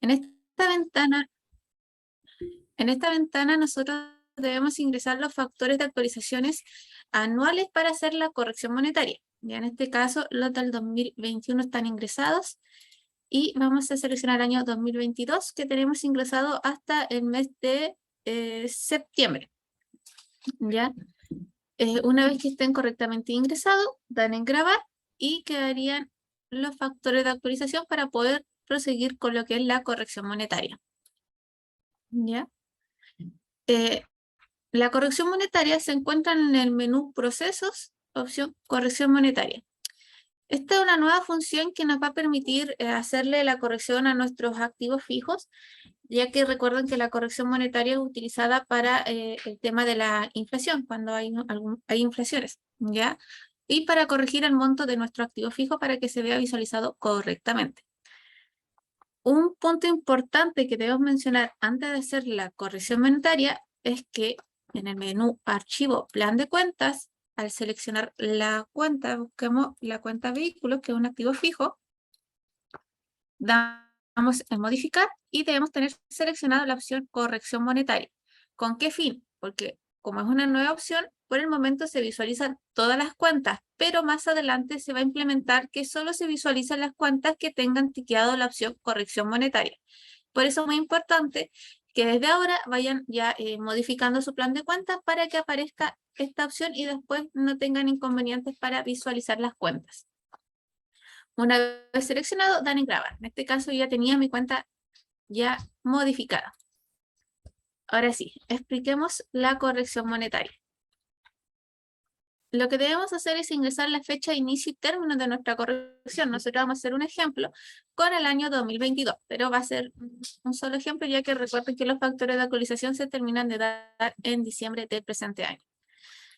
En esta ventana, en esta ventana nosotros debemos ingresar los factores de actualizaciones anuales para hacer la corrección monetaria. Ya en este caso, los del 2021 están ingresados y vamos a seleccionar el año 2022 que tenemos ingresado hasta el mes de septiembre. ¿Ya? Una vez que estén correctamente ingresados, dan en grabar y quedarían los factores de actualización para poder proseguir con lo que es la corrección monetaria. ¿Ya? La corrección monetaria se encuentra en el menú Procesos, opción Corrección monetaria. Esta es una nueva función que nos va a permitir hacerle la corrección a nuestros activos fijos, ya que recuerden que la corrección monetaria es utilizada para el tema de la inflación, cuando hay inflaciones, ¿ya? Y para corregir el monto de nuestro activo fijo para que se vea visualizado correctamente. Un punto importante que debemos mencionar antes de hacer la corrección monetaria es que en el menú Archivo Plan de Cuentas, al seleccionar la cuenta, busquemos la cuenta vehículos, que es un activo fijo, damos en modificar y debemos tener seleccionada la opción corrección monetaria. ¿Con qué fin? Porque como es una nueva opción, por el momento se visualizan todas las cuentas, pero más adelante se va a implementar que solo se visualizan las cuentas que tengan tiqueado la opción corrección monetaria. Por eso es muy importante que desde ahora vayan ya modificando su plan de cuentas para que aparezca esta opción y después no tengan inconvenientes para visualizar las cuentas. Una vez seleccionado, dan en grabar. En este caso ya tenía mi cuenta ya modificada. Ahora sí, expliquemos la corrección monetaria. Lo que debemos hacer es ingresar la fecha de inicio y término de nuestra corrección. Nosotros vamos a hacer un ejemplo con el año 2022, pero va a ser un solo ejemplo, ya que recuerden que los factores de actualización se terminan de dar en diciembre del presente año.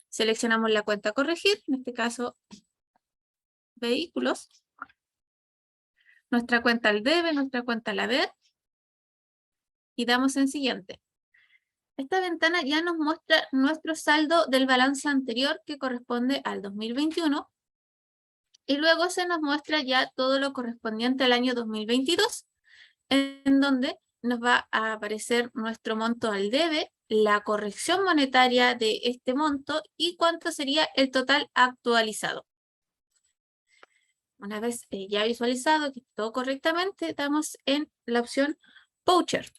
Seleccionamos la cuenta a corregir, en este caso, vehículos. Nuestra cuenta al debe, nuestra cuenta al haber. Y damos en siguiente. Esta ventana ya nos muestra nuestro saldo del balance anterior que corresponde al 2021 y luego se nos muestra ya todo lo correspondiente al año 2022 en donde nos va a aparecer nuestro monto al debe, la corrección monetaria de este monto y cuánto sería el total actualizado. Una vez ya visualizado que todo correctamente, damos en la opción Voucher,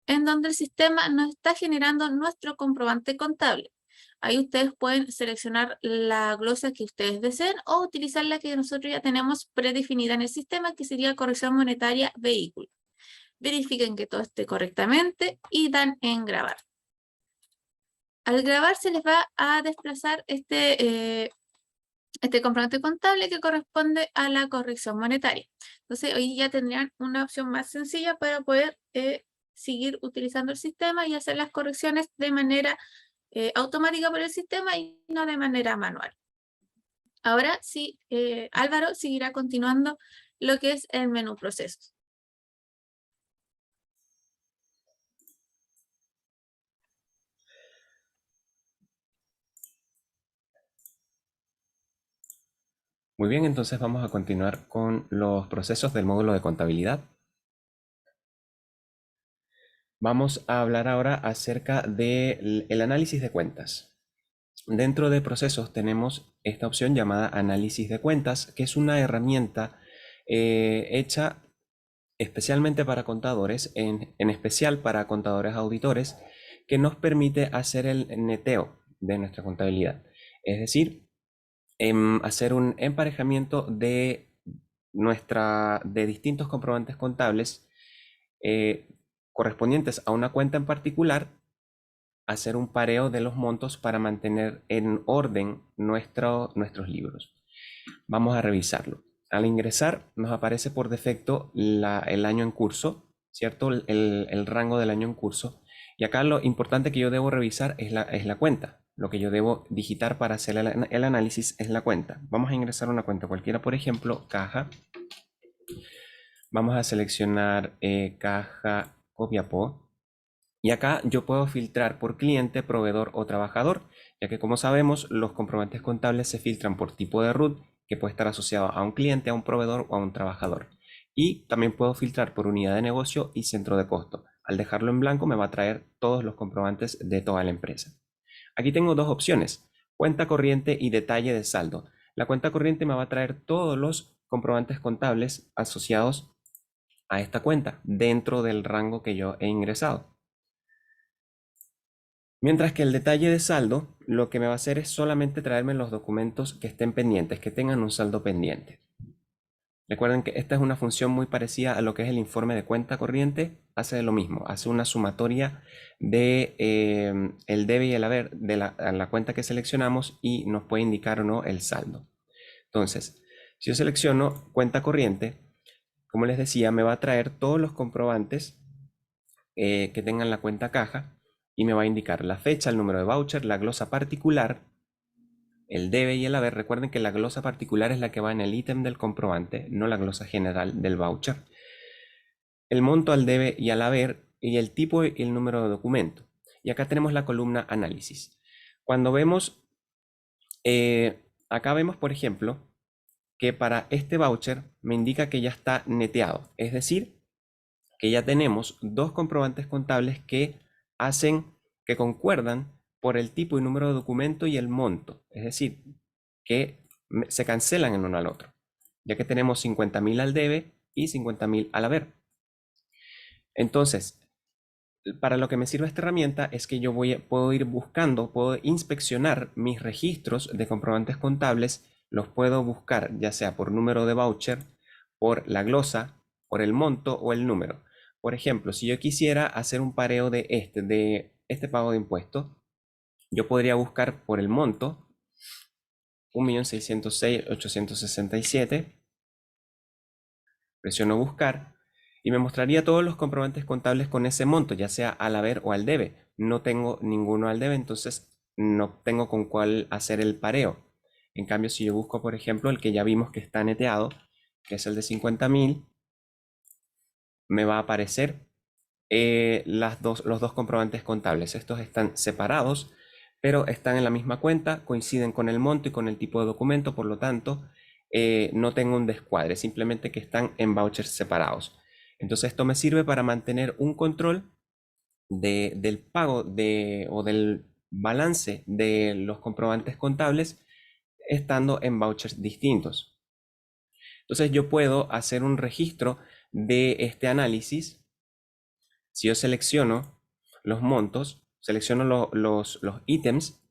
en donde el sistema nos está generando nuestro comprobante contable. Ahí ustedes pueden seleccionar la glosa que ustedes deseen o utilizar la que nosotros ya tenemos predefinida en el sistema, que sería corrección monetaria vehículo. Verifiquen que todo esté correctamente y dan en grabar. Al grabar se les va a desplazar este comprobante contable que corresponde a la corrección monetaria. Entonces hoy ya tendrían una opción más sencilla para poder seguir utilizando el sistema y hacer las correcciones de manera automática por el sistema y no de manera manual. Ahora sí, Álvaro seguirá continuando lo que es el menú procesos. Muy bien, entonces vamos a continuar con los procesos del módulo de contabilidad. Vamos a hablar ahora acerca del análisis de cuentas. Dentro de procesos tenemos esta opción llamada análisis de cuentas, que es una herramienta hecha especialmente para contadores, en especial para contadores auditores, que nos permite hacer el neteo de nuestra contabilidad. Es decir, hacer un emparejamiento de distintos comprobantes contables correspondientes a una cuenta en particular, hacer un pareo de los montos para mantener en orden nuestros libros. Vamos a revisarlo. Al ingresar nos aparece por defecto el año en curso, ¿cierto? El rango del año en curso. Y acá lo importante que yo debo revisar es la cuenta. Lo que yo debo digitar para hacer el análisis es la cuenta. Vamos a ingresar una cuenta cualquiera, por ejemplo, caja. Vamos a seleccionar caja Copiapó. Y acá yo puedo filtrar por cliente, proveedor o trabajador, ya que como sabemos los comprobantes contables se filtran por tipo de RUT, que puede estar asociado a un cliente, a un proveedor o a un trabajador. Y también puedo filtrar por unidad de negocio y centro de costo. Al dejarlo en blanco me va a traer todos los comprobantes de toda la empresa. Aquí tengo dos opciones, cuenta corriente y detalle de saldo. La cuenta corriente me va a traer todos los comprobantes contables asociados a esta cuenta dentro del rango que yo he ingresado. Mientras que el detalle de saldo lo que me va a hacer es solamente traerme los documentos que estén pendientes, que tengan un saldo pendiente. Recuerden que esta es una función muy parecida a lo que es el informe de cuenta corriente. Hace lo mismo, hace una sumatoria de el debe y el haber de la cuenta que seleccionamos y nos puede indicar o no el saldo. Entonces, si yo selecciono cuenta corriente, como les decía, me va a traer todos los comprobantes que tengan la cuenta caja y me va a indicar la fecha, el número de voucher, la glosa particular, el debe y el haber. Recuerden que la glosa particular es la que va en el ítem del comprobante, no la glosa general del voucher. El monto al debe y al haber y el tipo y el número de documento. Y acá tenemos la columna análisis. Cuando vemos, acá vemos, por ejemplo, que para este voucher me indica que ya está neteado. Es decir, que ya tenemos dos comprobantes contables que concuerdan por el tipo y número de documento y el monto. Es decir, que se cancelan el uno al otro, ya que tenemos 50.000 al debe y 50.000 al haber. Entonces, para lo que me sirve esta herramienta es que yo puedo ir buscando, puedo inspeccionar mis registros de comprobantes contables, los puedo buscar ya sea por número de voucher, por la glosa, por el monto o el número. Por ejemplo, si yo quisiera hacer un pareo de este pago de impuestos, yo podría buscar por el monto 1.606.867, presiono buscar y me mostraría todos los comprobantes contables con ese monto, ya sea al haber o al debe. No tengo ninguno al debe, entonces no tengo con cuál hacer el pareo. En cambio, si yo busco, por ejemplo, el que ya vimos que está neteado, que es el de 50.000, me va a aparecer los dos comprobantes contables. Estos están separados, pero están en la misma cuenta, coinciden con el monto y con el tipo de documento, por lo tanto, no tengo un descuadre, simplemente que están en vouchers separados. Entonces esto me sirve para mantener un control del pago o del balance de los comprobantes contables estando en vouchers distintos. Entonces yo puedo hacer un registro de este análisis. Si yo selecciono los montos, selecciono los ítems,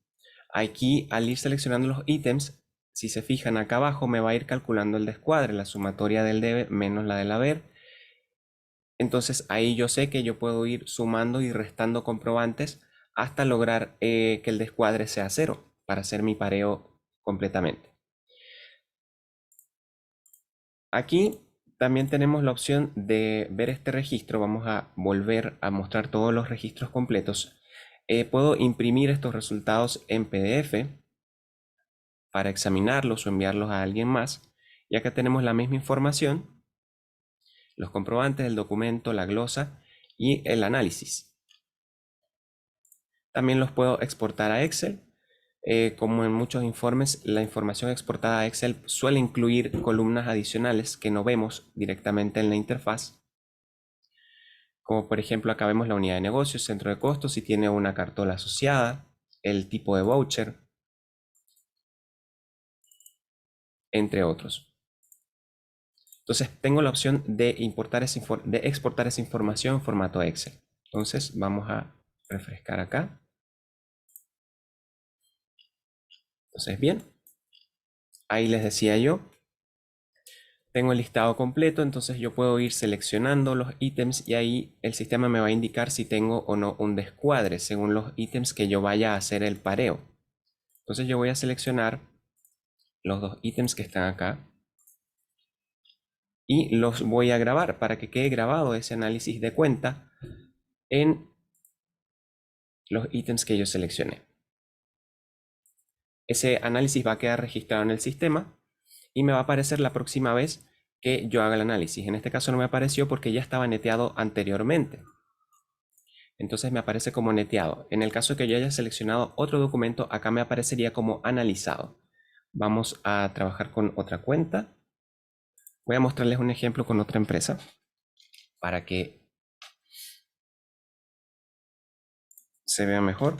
aquí al ir seleccionando los ítems, si se fijan acá abajo me va a ir calculando el descuadre, la sumatoria del debe menos la del haber. Entonces ahí yo sé que yo puedo ir sumando y restando comprobantes hasta lograr que el descuadre sea cero para hacer mi pareo completamente. Aquí también tenemos la opción de ver este registro. Vamos a volver a mostrar todos los registros completos. Puedo imprimir estos resultados en PDF para examinarlos o enviarlos a alguien más. Y acá tenemos la misma información, los comprobantes, el documento, la glosa y el análisis. También los puedo exportar a Excel. Como en muchos informes, la información exportada a Excel suele incluir columnas adicionales que no vemos directamente en la interfaz. Como por ejemplo acá vemos la unidad de negocio, centro de costos, si tiene una cartola asociada, el tipo de voucher, entre otros. Entonces tengo la opción de exportar esa información en formato Excel. Entonces vamos a refrescar acá. Entonces bien, ahí les decía yo, tengo el listado completo, entonces yo puedo ir seleccionando los ítems y ahí el sistema me va a indicar si tengo o no un descuadre según los ítems que yo vaya a hacer el pareo. Entonces yo voy a seleccionar los dos ítems que están acá y los voy a grabar para que quede grabado ese análisis de cuenta en los ítems que yo seleccioné. Ese análisis va a quedar registrado en el sistema y me va a aparecer la próxima vez que yo haga el análisis. En este caso no me apareció porque ya estaba neteado anteriormente. Entonces me aparece como neteado. En el caso que yo haya seleccionado otro documento, acá me aparecería como analizado. Vamos a trabajar con otra cuenta. Voy a mostrarles un ejemplo con otra empresa para que se vea mejor.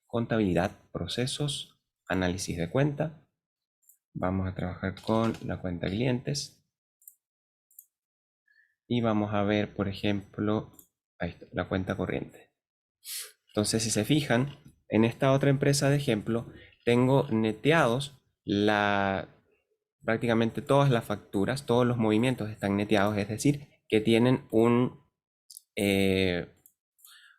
Contabilidad, procesos, análisis de cuenta. Vamos a trabajar con la cuenta clientes. Y vamos a ver, por ejemplo, ahí está, la cuenta corriente. Entonces, si se fijan, en esta otra empresa de ejemplo, tengo neteados prácticamente todas las facturas, todos los movimientos están neteados, es decir, que tienen eh,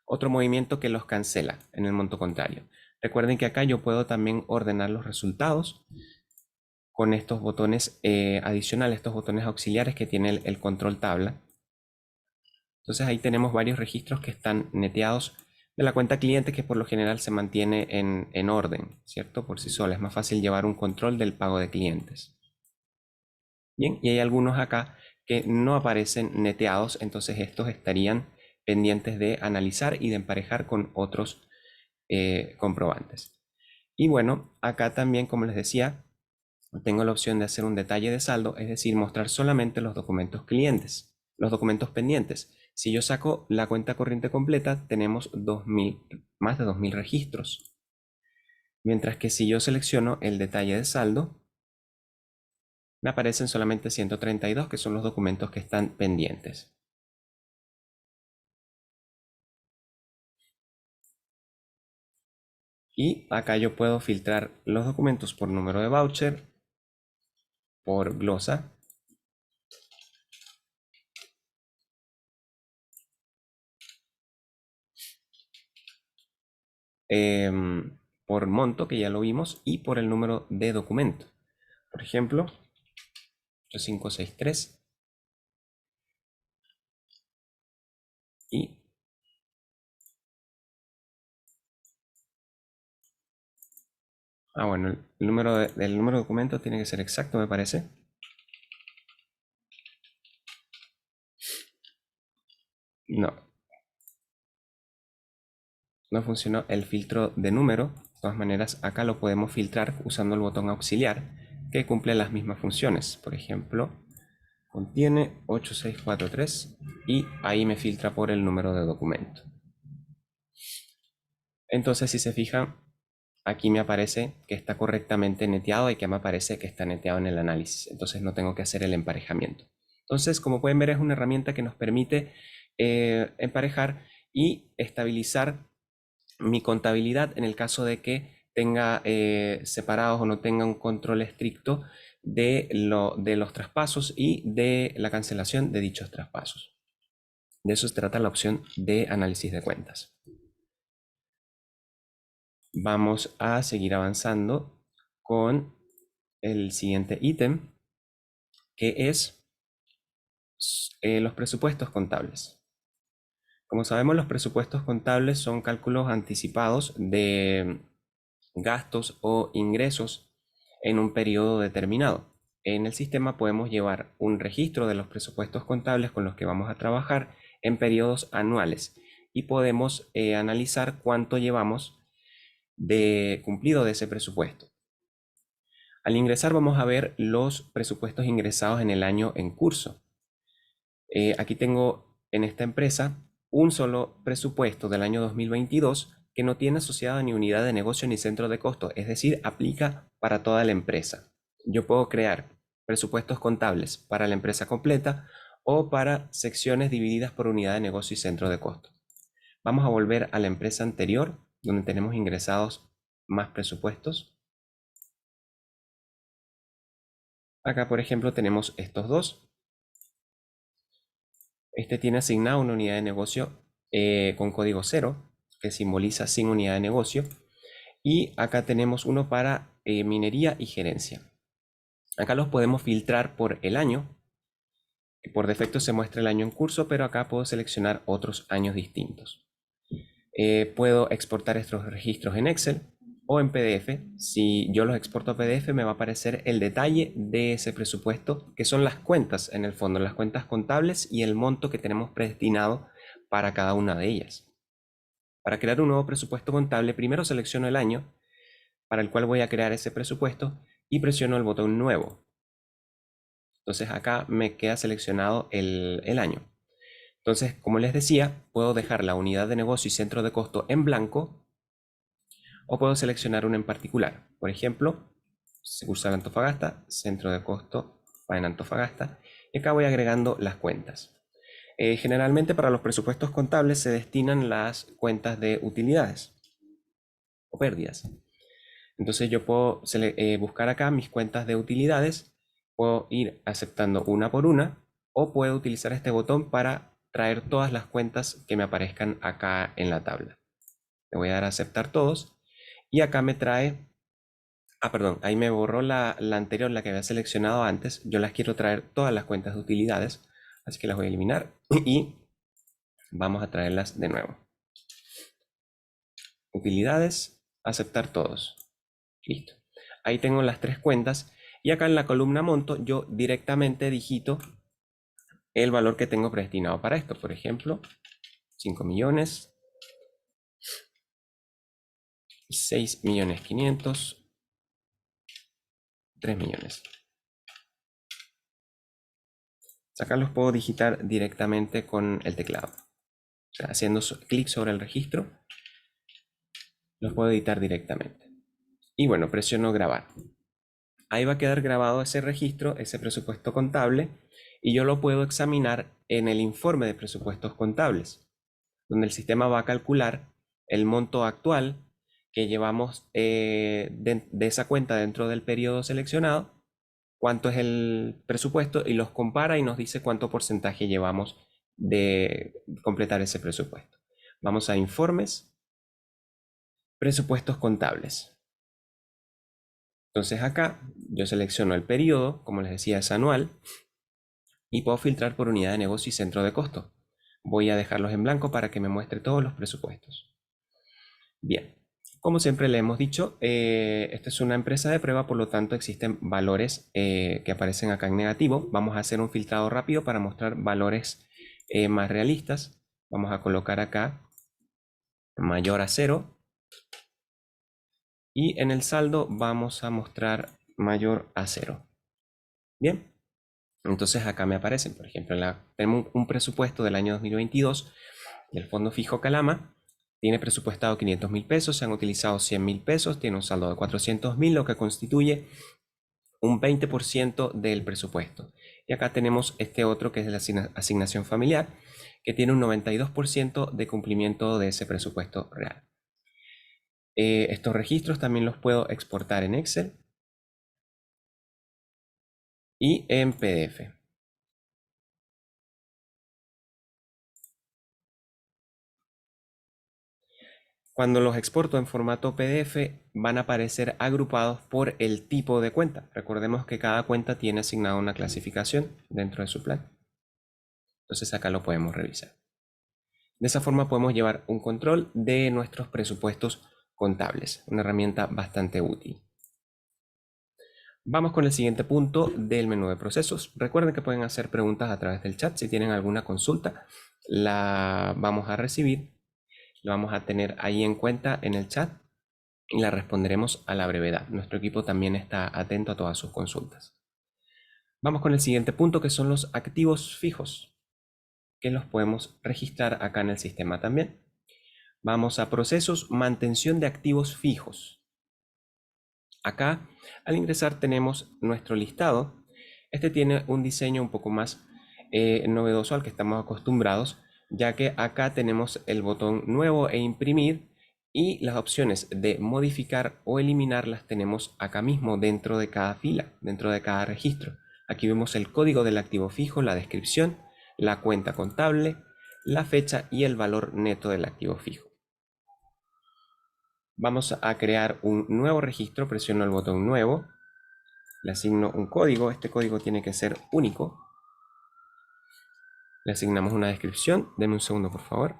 otro movimiento que los cancela en el monto contrario. Recuerden que acá yo puedo también ordenar los resultados con estos botones adicionales, estos botones auxiliares que tiene el control tabla. Entonces ahí tenemos varios registros que están neteados de la cuenta cliente, que por lo general se mantiene en orden, ¿cierto? Por sí sola. Es más fácil llevar un control del pago de clientes. Bien, y hay algunos acá que no aparecen neteados, entonces estos estarían pendientes de analizar y de emparejar con otros comprobantes. Y bueno, acá también, como les decía, tengo la opción de hacer un detalle de saldo, es decir, mostrar solamente los documentos clientes, los documentos pendientes. Si yo saco la cuenta corriente completa, tenemos más de 2000 registros. Mientras que si yo selecciono el detalle de saldo, me aparecen solamente 132, que son los documentos que están pendientes. Y acá yo puedo filtrar los documentos por número de voucher, por glosa, por monto, que ya lo vimos, y por el número de documento. Por ejemplo, 563 y bueno, el número de documento tiene que ser exacto, me parece. No, no funcionó el filtro de número. De todas maneras, acá lo podemos filtrar usando el botón auxiliar, que cumple las mismas funciones. Por ejemplo, contiene 8643 y ahí me filtra por el número de documento. Entonces, si se fijan, aquí me aparece que está correctamente neteado y que me aparece que está neteado en el análisis. Entonces no tengo que hacer el emparejamiento. Entonces, como pueden ver, es una herramienta que nos permite emparejar y estabilizar mi contabilidad en el caso de que tenga separados o no tenga un control estricto de los traspasos y de la cancelación de dichos traspasos. De eso se trata la opción de análisis de cuentas. Vamos a seguir avanzando con el siguiente ítem, que es los presupuestos contables. Como sabemos, los presupuestos contables son cálculos anticipados de gastos o ingresos en un periodo determinado. En el sistema podemos llevar un registro de los presupuestos contables con los que vamos a trabajar en periodos anuales y podemos analizar cuánto llevamos de cumplido de ese presupuesto. Al ingresar vamos a ver los presupuestos ingresados en el año en curso. Aquí tengo en esta empresa un solo presupuesto del año 2022 que no tiene asociada ni unidad de negocio ni centro de costo, es decir, aplica para toda la empresa. Yo puedo crear presupuestos contables para la empresa completa o para secciones divididas por unidad de negocio y centro de costo. Vamos a volver a la empresa anterior, donde tenemos ingresados más presupuestos. Acá, por ejemplo, tenemos estos dos. Este tiene asignada una unidad de negocio con código 0, que simboliza sin unidad de negocio. Y acá tenemos uno para minería y gerencia. Acá los podemos filtrar por el año. Por defecto se muestra el año en curso, pero acá puedo seleccionar otros años distintos. Puedo exportar estos registros en Excel o en PDF. Si yo los exporto a PDF, me va a aparecer el detalle de ese presupuesto, que son las cuentas en el fondo, las cuentas contables y el monto que tenemos predestinado para cada una de ellas. Para crear un nuevo presupuesto contable, primero selecciono el año para el cual voy a crear ese presupuesto y presiono el botón nuevo. Entonces acá me queda seleccionado el año. Entonces, como les decía, puedo dejar la unidad de negocio y centro de costo en blanco o puedo seleccionar una en particular. Por ejemplo, sucursal Antofagasta, centro de costo en Antofagasta, y acá voy agregando las cuentas. Generalmente para los presupuestos contables se destinan las cuentas de utilidades o pérdidas. Entonces yo puedo buscar acá mis cuentas de utilidades, puedo ir aceptando una por una o puedo utilizar este botón para traer todas las cuentas que me aparezcan acá en la tabla. Le voy a dar a aceptar todos y acá me trae, perdón, ahí me borró la anterior, la que había seleccionado antes. Yo las quiero traer todas las cuentas de utilidades, así que las voy a eliminar y vamos a traerlas de nuevo. Utilidades, aceptar todos. Listo. Ahí tengo las tres cuentas y acá en la columna monto yo directamente digito el valor que tengo predestinado para esto. Por ejemplo, 5 millones, 6 millones 500, 3 millones. Acá los puedo digitar directamente con el teclado. O sea, haciendo clic sobre el registro, los puedo editar directamente. Y bueno, presiono grabar. Ahí va a quedar grabado ese registro, ese presupuesto contable, y yo lo puedo examinar en el informe de presupuestos contables, donde el sistema va a calcular el monto actual que llevamos de esa cuenta dentro del periodo seleccionado, cuánto es el presupuesto y los compara y nos dice cuánto porcentaje llevamos de completar ese presupuesto. Vamos a informes, presupuestos contables. Entonces acá yo selecciono el periodo, como les decía es anual, y puedo filtrar por unidad de negocio y centro de costo. Voy a dejarlos en blanco para que me muestre todos los presupuestos. Bien, como siempre le hemos dicho, esta es una empresa de prueba, por lo tanto existen valores que aparecen acá en negativo. Vamos a hacer un filtrado rápido para mostrar valores más realistas. Vamos a colocar acá mayor a 0 y en el saldo vamos a mostrar mayor a 0. Bien, entonces acá me aparecen, por ejemplo, tenemos un presupuesto del año 2022 del Fondo Fijo Calama. Tiene presupuestado 500.000 pesos, se han utilizado 100.000 pesos, tiene un saldo de 400.000, lo que constituye un 20% del presupuesto. Y acá tenemos este otro que es la asignación familiar, que tiene un 92% de cumplimiento de ese presupuesto real. Estos registros también los puedo exportar en Excel y en PDF. Cuando los exporto en formato PDF van a aparecer agrupados por el tipo de cuenta. Recordemos que cada cuenta tiene asignada una clasificación dentro de su plan. Entonces acá lo podemos revisar. De esa forma podemos llevar un control de nuestros presupuestos contables. Una herramienta bastante útil. Vamos con el siguiente punto del menú de procesos. Recuerden que pueden hacer preguntas a través del chat. Si tienen alguna consulta, la vamos a recibir. Lo vamos a tener ahí en cuenta en el chat y la responderemos a la brevedad. Nuestro equipo también está atento a todas sus consultas. Vamos con el siguiente punto, que son los activos fijos, que los podemos registrar acá en el sistema también. Vamos a procesos, mantención de activos fijos. Acá, al ingresar, tenemos nuestro listado. Este tiene un diseño un poco más novedoso al que estamos acostumbrados, ya que acá tenemos el botón nuevo e imprimir y las opciones de modificar o eliminar las tenemos acá mismo dentro de cada fila, dentro de cada registro. Aquí vemos el código del activo fijo, la descripción, la cuenta contable, la fecha y el valor neto del activo fijo. Vamos a crear un nuevo registro, presiono el botón nuevo, le asigno un código, este código tiene que ser único. Le asignamos una descripción, denme un segundo por favor.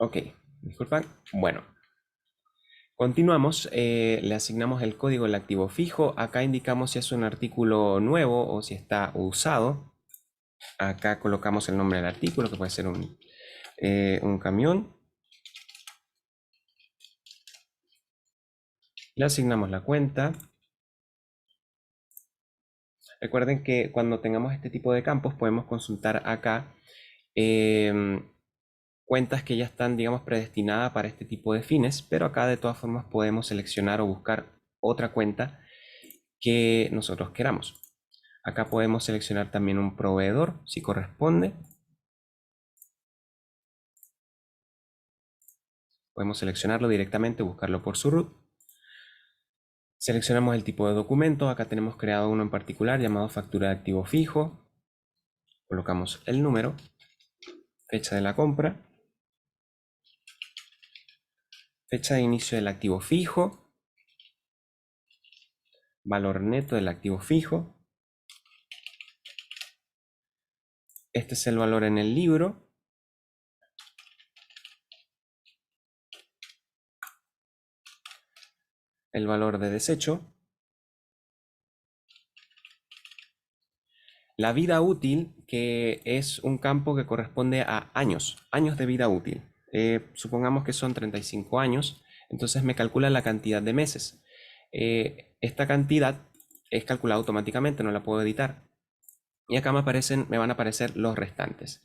Ok, disculpan. Bueno, continuamos. Le asignamos el código del activo fijo. Acá indicamos si es un artículo nuevo o si está usado. Acá colocamos el nombre del artículo, que puede ser un camión. Le asignamos la cuenta. Recuerden que cuando tengamos este tipo de campos podemos consultar acá cuentas que ya están, digamos, predestinadas para este tipo de fines, pero acá de todas formas podemos seleccionar o buscar otra cuenta que nosotros queramos. Acá podemos seleccionar también un proveedor si corresponde. Podemos seleccionarlo directamente, buscarlo por su root. Seleccionamos el tipo de documento. Acá tenemos creado uno en particular llamado factura de activo fijo. Colocamos el número, fecha de la compra, fecha de inicio del activo fijo, valor neto del activo fijo. Este es el valor en el libro. El valor de desecho. La vida útil, que es un campo que corresponde a años de vida útil. Supongamos que son 35 años, entonces me calcula la cantidad de meses. Esta cantidad es calculada automáticamente, no la puedo editar. Y acá me van a aparecer los restantes.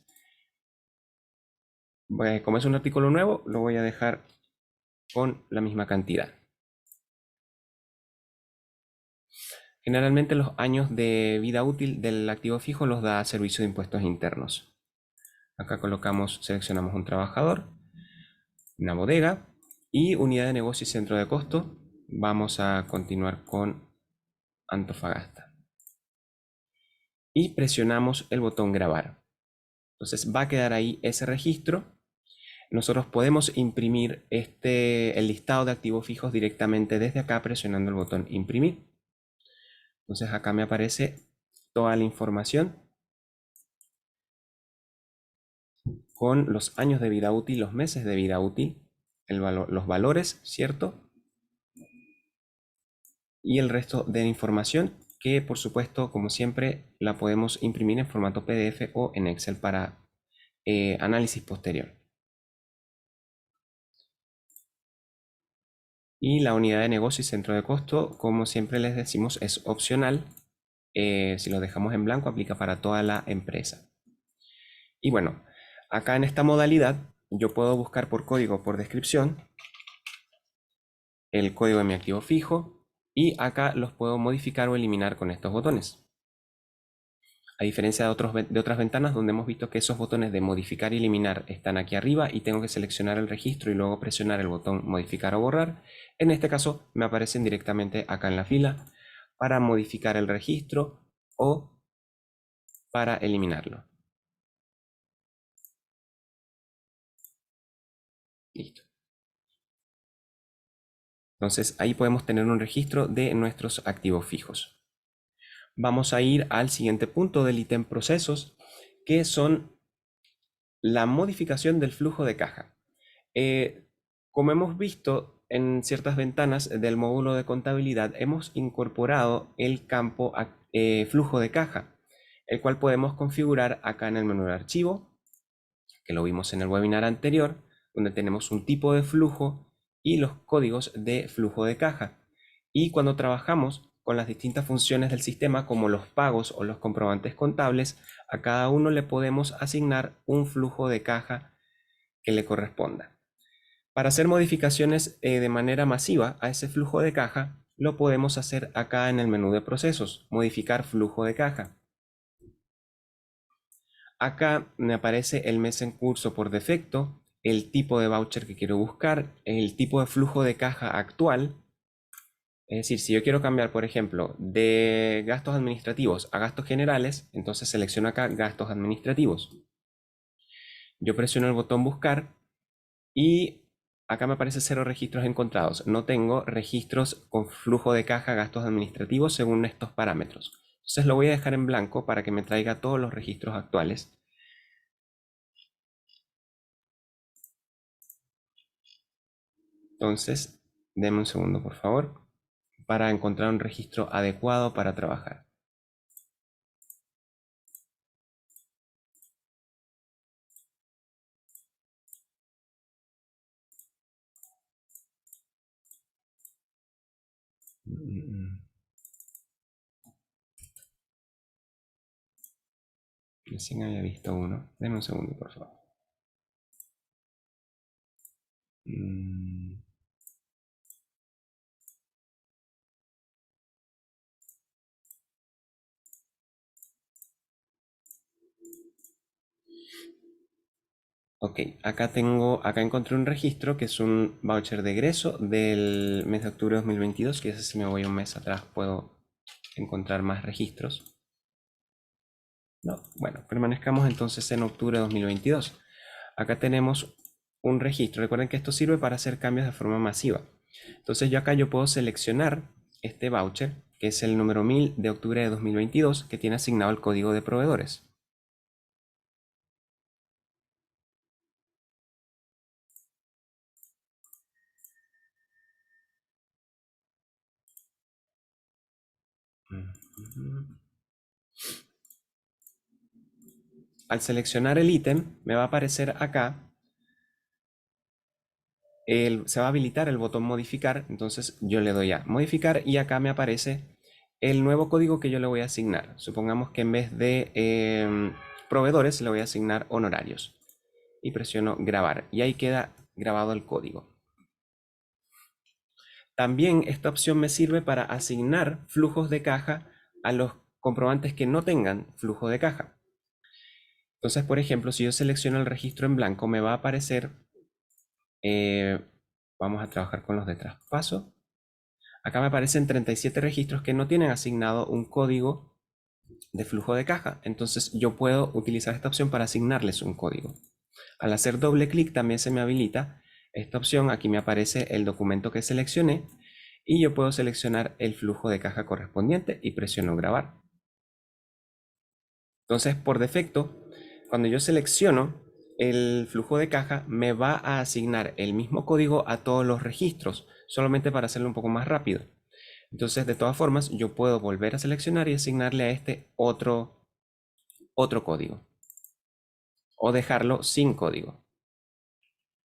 Como es un artículo nuevo, lo voy a dejar con la misma cantidad. Generalmente los años de vida útil del activo fijo los da Servicio de Impuestos Internos. Acá seleccionamos un trabajador, una bodega y unidad de negocio y centro de costo. Vamos a continuar con Antofagasta. Y presionamos el botón grabar. Entonces va a quedar ahí ese registro. Nosotros podemos imprimir el listado de activos fijos directamente desde acá presionando el botón imprimir. Entonces acá me aparece toda la información con los años de vida útil, los meses de vida útil, los valores, ¿cierto? Y el resto de la información que, por supuesto, como siempre, la podemos imprimir en formato PDF o en Excel para análisis posterior. Y la unidad de negocio y centro de costo, como siempre les decimos, es opcional. Si lo dejamos en blanco, aplica para toda la empresa. Y bueno, acá en esta modalidad, yo puedo buscar por código, por descripción, el código de mi activo fijo, y acá los puedo modificar o eliminar con estos botones. A diferencia de otras ventanas donde hemos visto que esos botones de modificar y eliminar están aquí arriba y tengo que seleccionar el registro y luego presionar el botón modificar o borrar. En este caso me aparecen directamente acá en la fila para modificar el registro o para eliminarlo. Listo. Entonces ahí podemos tener un registro de nuestros activos fijos. Vamos a ir al siguiente punto del ítem procesos, que son la modificación del flujo de caja. Como hemos visto en ciertas ventanas del módulo de contabilidad, hemos incorporado el campo flujo de caja, el cual podemos configurar acá en el menú de archivo, que lo vimos en el webinar anterior, donde tenemos un tipo de flujo y los códigos de flujo de caja. Y cuando trabajamos con las distintas funciones del sistema, como los pagos o los comprobantes contables, a cada uno le podemos asignar un flujo de caja que le corresponda. Para hacer modificaciones de manera masiva a ese flujo de caja, lo podemos hacer acá en el menú de procesos, modificar flujo de caja. Acá me aparece el mes en curso por defecto, el tipo de voucher que quiero buscar, el tipo de flujo de caja actual. Es decir, si yo quiero cambiar, por ejemplo, de gastos administrativos a gastos generales, entonces selecciono acá gastos administrativos. Yo presiono el botón buscar y acá me aparece 0 registros encontrados. No tengo registros con flujo de caja gastos administrativos según estos parámetros. Entonces lo voy a dejar en blanco para que me traiga todos los registros actuales. Entonces, denme un segundo, por favor, para encontrar un registro adecuado para trabajar. Recién había visto uno. Denme un segundo, por favor. Ok, acá encontré un registro que es un voucher de egreso del mes de octubre de 2022, que si me voy un mes atrás puedo encontrar más registros. No, bueno, permanezcamos entonces en octubre de 2022. Acá tenemos un registro. Recuerden que esto sirve para hacer cambios de forma masiva. Entonces yo puedo seleccionar este voucher, que es el número 1000 de octubre de 2022, que tiene asignado el código de proveedores. Al seleccionar el ítem, me va a aparecer acá, se va a habilitar el botón modificar, entonces yo le doy a modificar y acá me aparece el nuevo código que yo le voy a asignar. Supongamos que en vez de proveedores le voy a asignar honorarios y presiono grabar y ahí queda grabado el código. También esta opción me sirve para asignar flujos de caja a los comprobantes que no tengan flujo de caja. Entonces, por ejemplo, si yo selecciono el registro en blanco, me va a aparecer, vamos a trabajar con los de traspaso. Acá me aparecen 37 registros que no tienen asignado un código de flujo de caja. Entonces yo puedo utilizar esta opción para asignarles un código. Al hacer doble clic también se me habilita esta opción. Aquí me aparece el documento que seleccioné y yo puedo seleccionar el flujo de caja correspondiente y presiono grabar. Entonces, por defecto, cuando yo selecciono el flujo de caja, me va a asignar el mismo código a todos los registros, solamente para hacerlo un poco más rápido. Entonces, de todas formas, yo puedo volver a seleccionar y asignarle a este otro código o dejarlo sin código.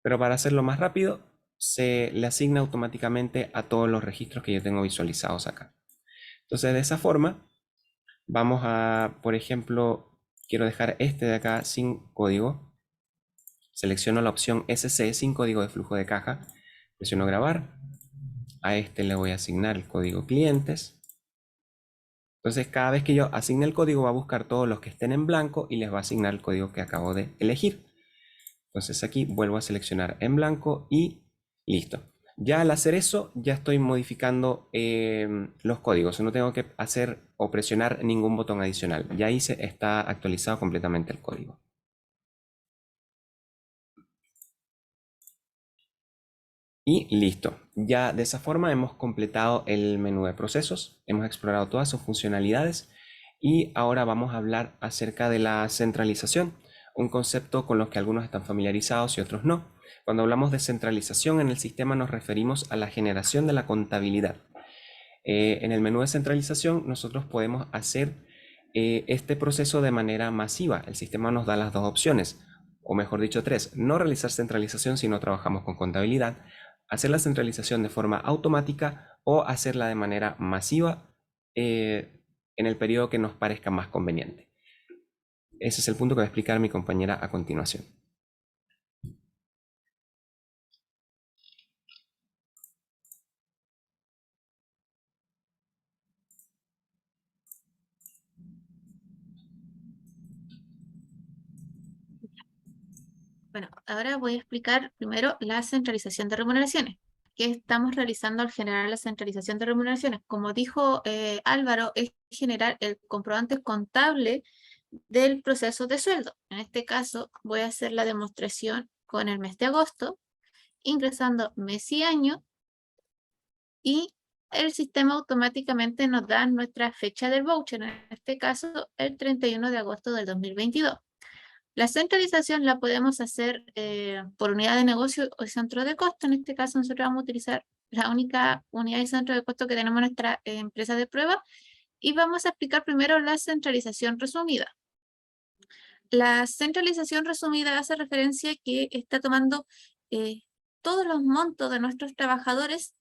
Pero para hacerlo más rápido, se le asigna automáticamente a todos los registros que yo tengo visualizados acá. Entonces, de esa forma, vamos a, por ejemplo, quiero dejar este de acá sin código. Selecciono la opción SC sin código de flujo de caja. Presiono grabar. A este le voy a asignar el código clientes. Entonces, cada vez que yo asigne el código, va a buscar todos los que estén en blanco y les va a asignar el código que acabo de elegir. Entonces aquí vuelvo a seleccionar en blanco y listo. Ya al hacer eso, ya estoy modificando los códigos. No tengo que hacer o presionar ningún botón adicional. Ya ahí está actualizado completamente el código. Y listo. Ya de esa forma hemos completado el menú de procesos. Hemos explorado todas sus funcionalidades. Y ahora vamos a hablar acerca de la centralización. Un concepto con los que algunos están familiarizados y otros no. Cuando hablamos de centralización en el sistema nos referimos a la generación de la contabilidad. En el menú de centralización nosotros podemos hacer este proceso de manera masiva. El sistema nos da las dos opciones, o mejor dicho tres: no realizar centralización si no trabajamos con contabilidad, hacer la centralización de forma automática o hacerla de manera masiva en el periodo que nos parezca más conveniente. Ese es el punto que va a explicar mi compañera a continuación. Bueno, ahora voy a explicar primero la centralización de remuneraciones. ¿Qué estamos realizando al generar la centralización de remuneraciones? Como dijo Álvaro, es generar el comprobante contable del proceso de sueldo. En este caso, voy a hacer la demostración con el mes de agosto, ingresando mes y año, y el sistema automáticamente nos da nuestra fecha del voucher, en este caso el 31 de agosto del 2022. La centralización la podemos hacer por unidad de negocio o centro de costo. En este caso nosotros vamos a utilizar la única unidad y centro de costo que tenemos en nuestra empresa de prueba y vamos a explicar primero la centralización resumida. La centralización resumida hace referencia que está tomando todos los montos de nuestros trabajadores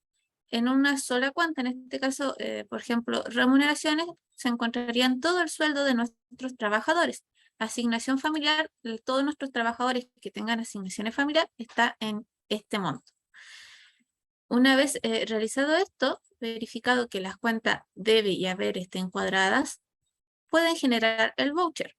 en una sola cuenta. En este caso, por ejemplo, remuneraciones, se encontrarían todo el sueldo de nuestros trabajadores. Asignación familiar, todos nuestros trabajadores que tengan asignaciones familiares está en este monto. Una vez realizado esto, verificado que las cuentas debe y haber estén cuadradas, pueden generar el voucher.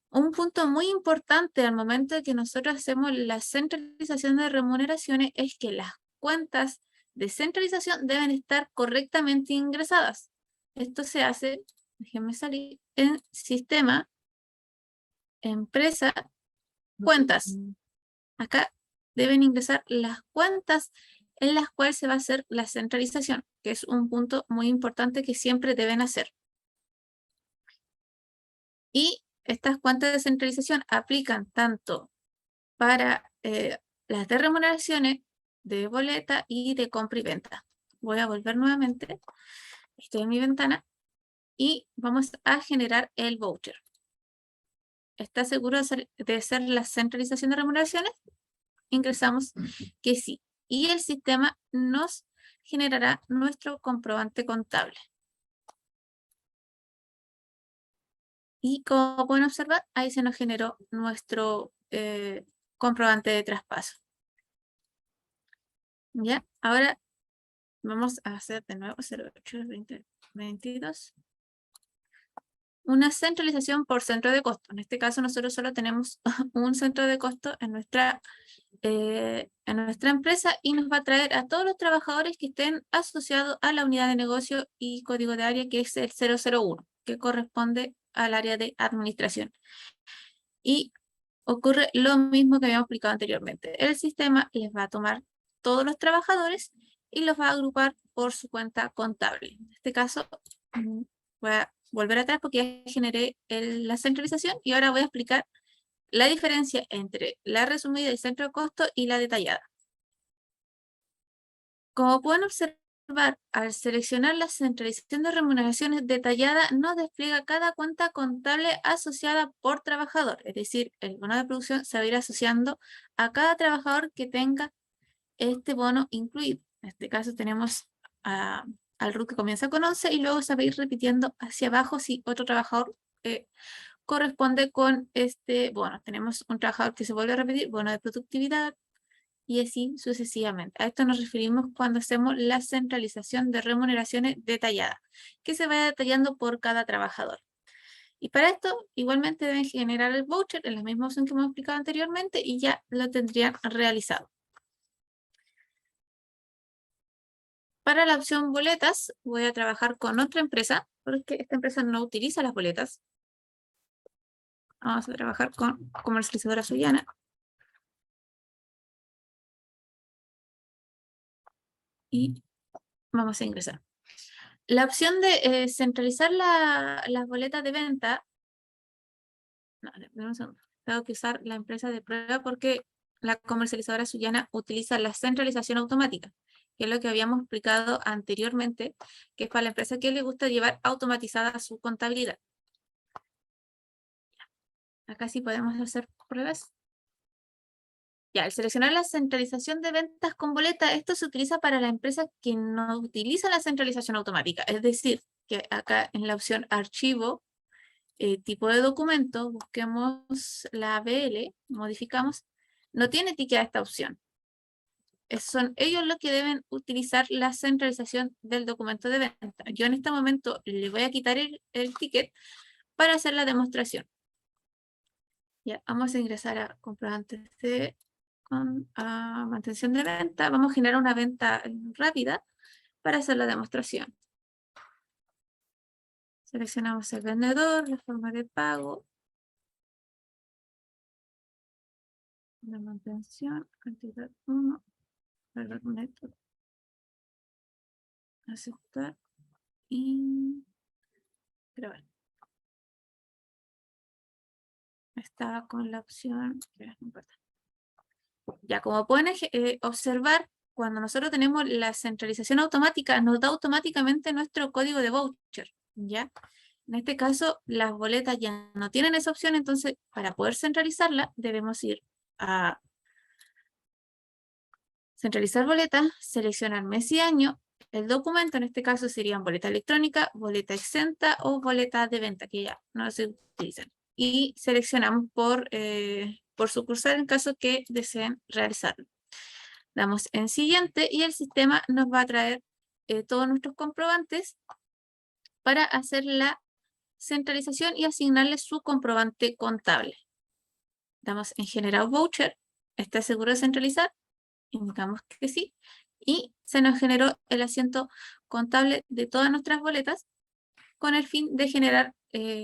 Un punto muy importante al momento de que nosotros hacemos la centralización de remuneraciones es que las cuentas de centralización deben estar correctamente ingresadas. Esto se hace, déjenme salir, en sistema, empresa, cuentas. Acá deben ingresar las cuentas en las cuales se va a hacer la centralización, que es un punto muy importante que siempre deben hacer. Y estas cuentas de centralización aplican tanto para las de remuneraciones, de boleta y de compra y venta. Voy a volver nuevamente. Estoy en mi ventana y vamos a generar el voucher. ¿Está seguro de ser la centralización de remuneraciones? Ingresamos que sí. Y el sistema nos generará nuestro comprobante contable. Y como pueden observar, ahí se nos generó nuestro comprobante de traspaso. ¿Ya? Ahora vamos a hacer de nuevo 08-2022. Una centralización por centro de costo. En este caso nosotros solo tenemos un centro de costo en nuestra empresa y nos va a traer a todos los trabajadores que estén asociados a la unidad de negocio y código de área que es el 001, que corresponde al área de administración. Y ocurre lo mismo que habíamos explicado anteriormente. El sistema les va a tomar todos los trabajadores y los va a agrupar por su cuenta contable. En este caso, voy a volver atrás porque ya generé la centralización y ahora voy a explicar la diferencia entre la resumida del centro de costo y la detallada. Como pueden observar, al seleccionar la centralización de remuneraciones detallada, nos despliega cada cuenta contable asociada por trabajador. Es decir, el bono de producción se va a ir asociando a cada trabajador que tenga este bono incluido. En este caso tenemos al RUT que comienza con 11 y luego se va a ir repitiendo hacia abajo si otro trabajador corresponde con este bono. Tenemos un trabajador que se vuelve a repetir, bono de productividad, y así sucesivamente. A esto nos referimos cuando hacemos la centralización de remuneraciones detallada, que se va detallando por cada trabajador. Y para esto, igualmente deben generar el voucher en la misma opción que hemos explicado anteriormente y ya lo tendrían realizado. Para la opción boletas, voy a trabajar con otra empresa, porque esta empresa no utiliza las boletas. Vamos a trabajar con Comercializadora Suyana. Y vamos a ingresar. La opción de centralizar las boletas de venta, no, un segundo. Tengo que usar la empresa de prueba porque la comercializadora Suyana utiliza la centralización automática, que es lo que habíamos explicado anteriormente, que es para la empresa que le gusta llevar automatizada su contabilidad. Acá sí podemos hacer pruebas. Ya, al seleccionar la centralización de ventas con boleta, esto se utiliza para la empresa que no utiliza la centralización automática. Es decir, que acá en la opción archivo, tipo de documento, busquemos la ABL, modificamos, no tiene etiqueta esta opción. Son ellos los que deben utilizar la centralización del documento de venta. Yo en este momento le voy a quitar el ticket para hacer la demostración. Ya, vamos a ingresar a comprobantes de mantención de venta. Vamos a generar una venta rápida para hacer la demostración. Seleccionamos el vendedor, la forma de pago, la mantención, cantidad 1, valor neto, aceptar y grabar. Está con la opción, no importa. Ya, como pueden observar, cuando nosotros tenemos la centralización automática, nos da automáticamente nuestro código de voucher, ¿ya? En este caso, las boletas ya no tienen esa opción, entonces, para poder centralizarla, debemos ir a centralizar boletas, seleccionar mes y año, el documento, en este caso serían boleta electrónica, boleta exenta o boleta de venta, que ya no se utilizan. Y seleccionamos por sucursal en caso que deseen realizarlo. Damos en siguiente y el sistema nos va a traer todos nuestros comprobantes para hacer la centralización y asignarle su comprobante contable. Damos en generar voucher. ¿Está seguro de centralizar? Indicamos que sí. Y se nos generó el asiento contable de todas nuestras boletas con el fin de generar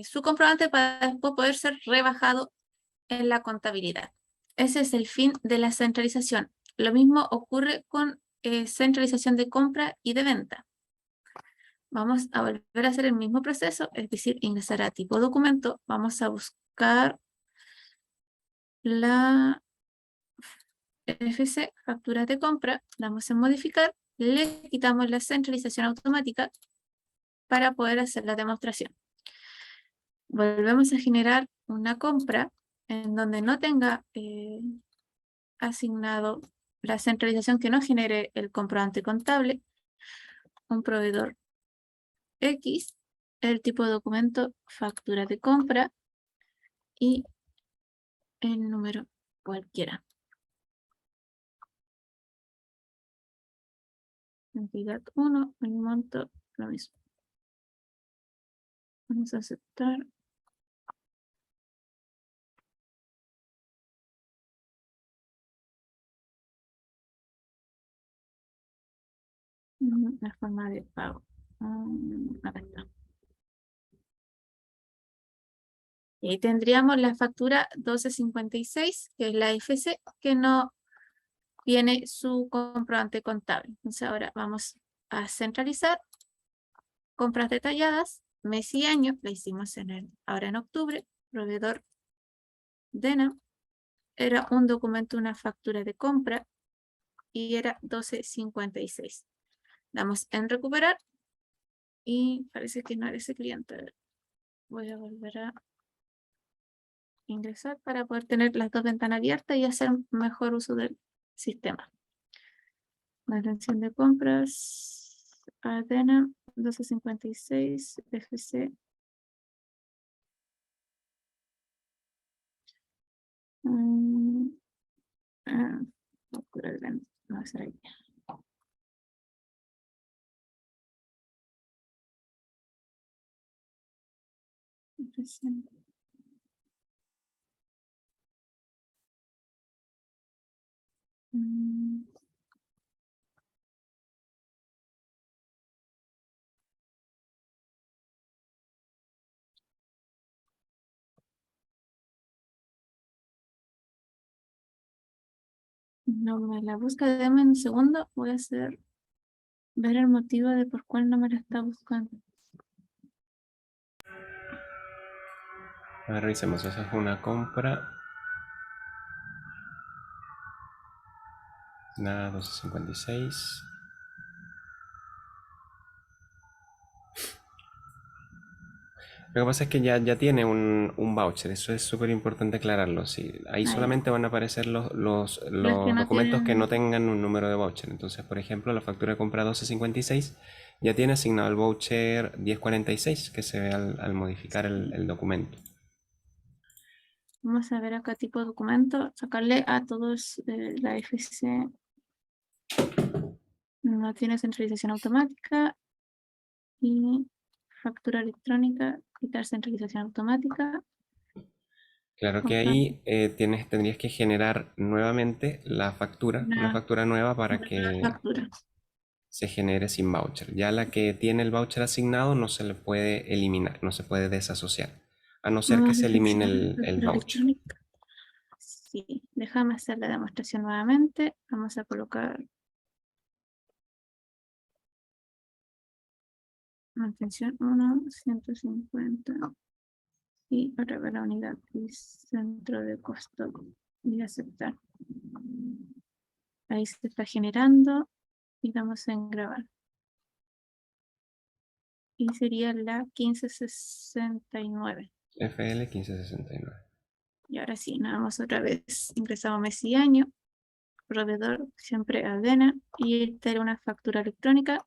su comprobante para después poder ser rebajado en la contabilidad. Ese es el fin de la centralización. Lo mismo ocurre con centralización de compra y de venta. Vamos a volver a hacer el mismo proceso, es decir, ingresar a tipo documento. Vamos a buscar la FC, facturas de compra, damos en modificar, le quitamos la centralización automática para poder hacer la demostración. Volvemos a generar una compra en donde no tenga asignado la centralización que no genere el comprobante contable, un proveedor X, el tipo de documento, factura de compra y el número cualquiera. Cantidad 1, el monto, lo mismo. Vamos a aceptar. La forma de pago. Acá está. Y ahí tendríamos la factura 1256, que es la FC, que no tiene su comprobante contable. Entonces ahora vamos a centralizar compras detalladas, mes y año, la hicimos ahora en octubre, proveedor DENA, era un documento, una factura de compra y era 1256. Damos en recuperar y parece que no era ese cliente. Voy a volver a ingresar para poder tener las dos ventanas abiertas y hacer un mejor uso del sistema. La atención de compras, Adena, 1256, FC. Factura de venta, no va a ser ahí. FC. No me la busca, deme un segundo, voy a hacer ver el motivo de por cuál no me la está buscando. A ver, revisemos, esa es una compra. Nada, 1256. Lo que pasa es que ya tiene un voucher, eso es súper importante aclararlo. Sí, ahí Ah, ya. solamente van a aparecer Las que los no documentos que no tienen. tengan un número de voucher. Entonces, por ejemplo, la factura de compra 1256 ya tiene asignado el voucher 1046 que se ve al modificar el documento. Vamos a ver acá tipo de documento, sacarle a todos la FC. No tiene centralización automática y factura electrónica, quitar centralización automática. Claro que Comprar ahí tendrías que generar nuevamente una una factura nueva para nueva que factura. se genere sin voucher. Ya la que tiene el voucher asignado no se le puede eliminar, no se puede desasociar, a no ser que Vamos a se elimine seleccionar la el factura voucher. electrónica. Sí, déjame hacer la demostración nuevamente. Vamos a colocar atención 1, 150 Y ahora para la unidad y centro de costo y aceptar. Ahí se está generando y damos en grabar. Y sería la 1569. FL 1569. Y ahora sí, nada más otra vez. Ingresamos mes y año. Proveedor, siempre Adena. Y esta era una factura electrónica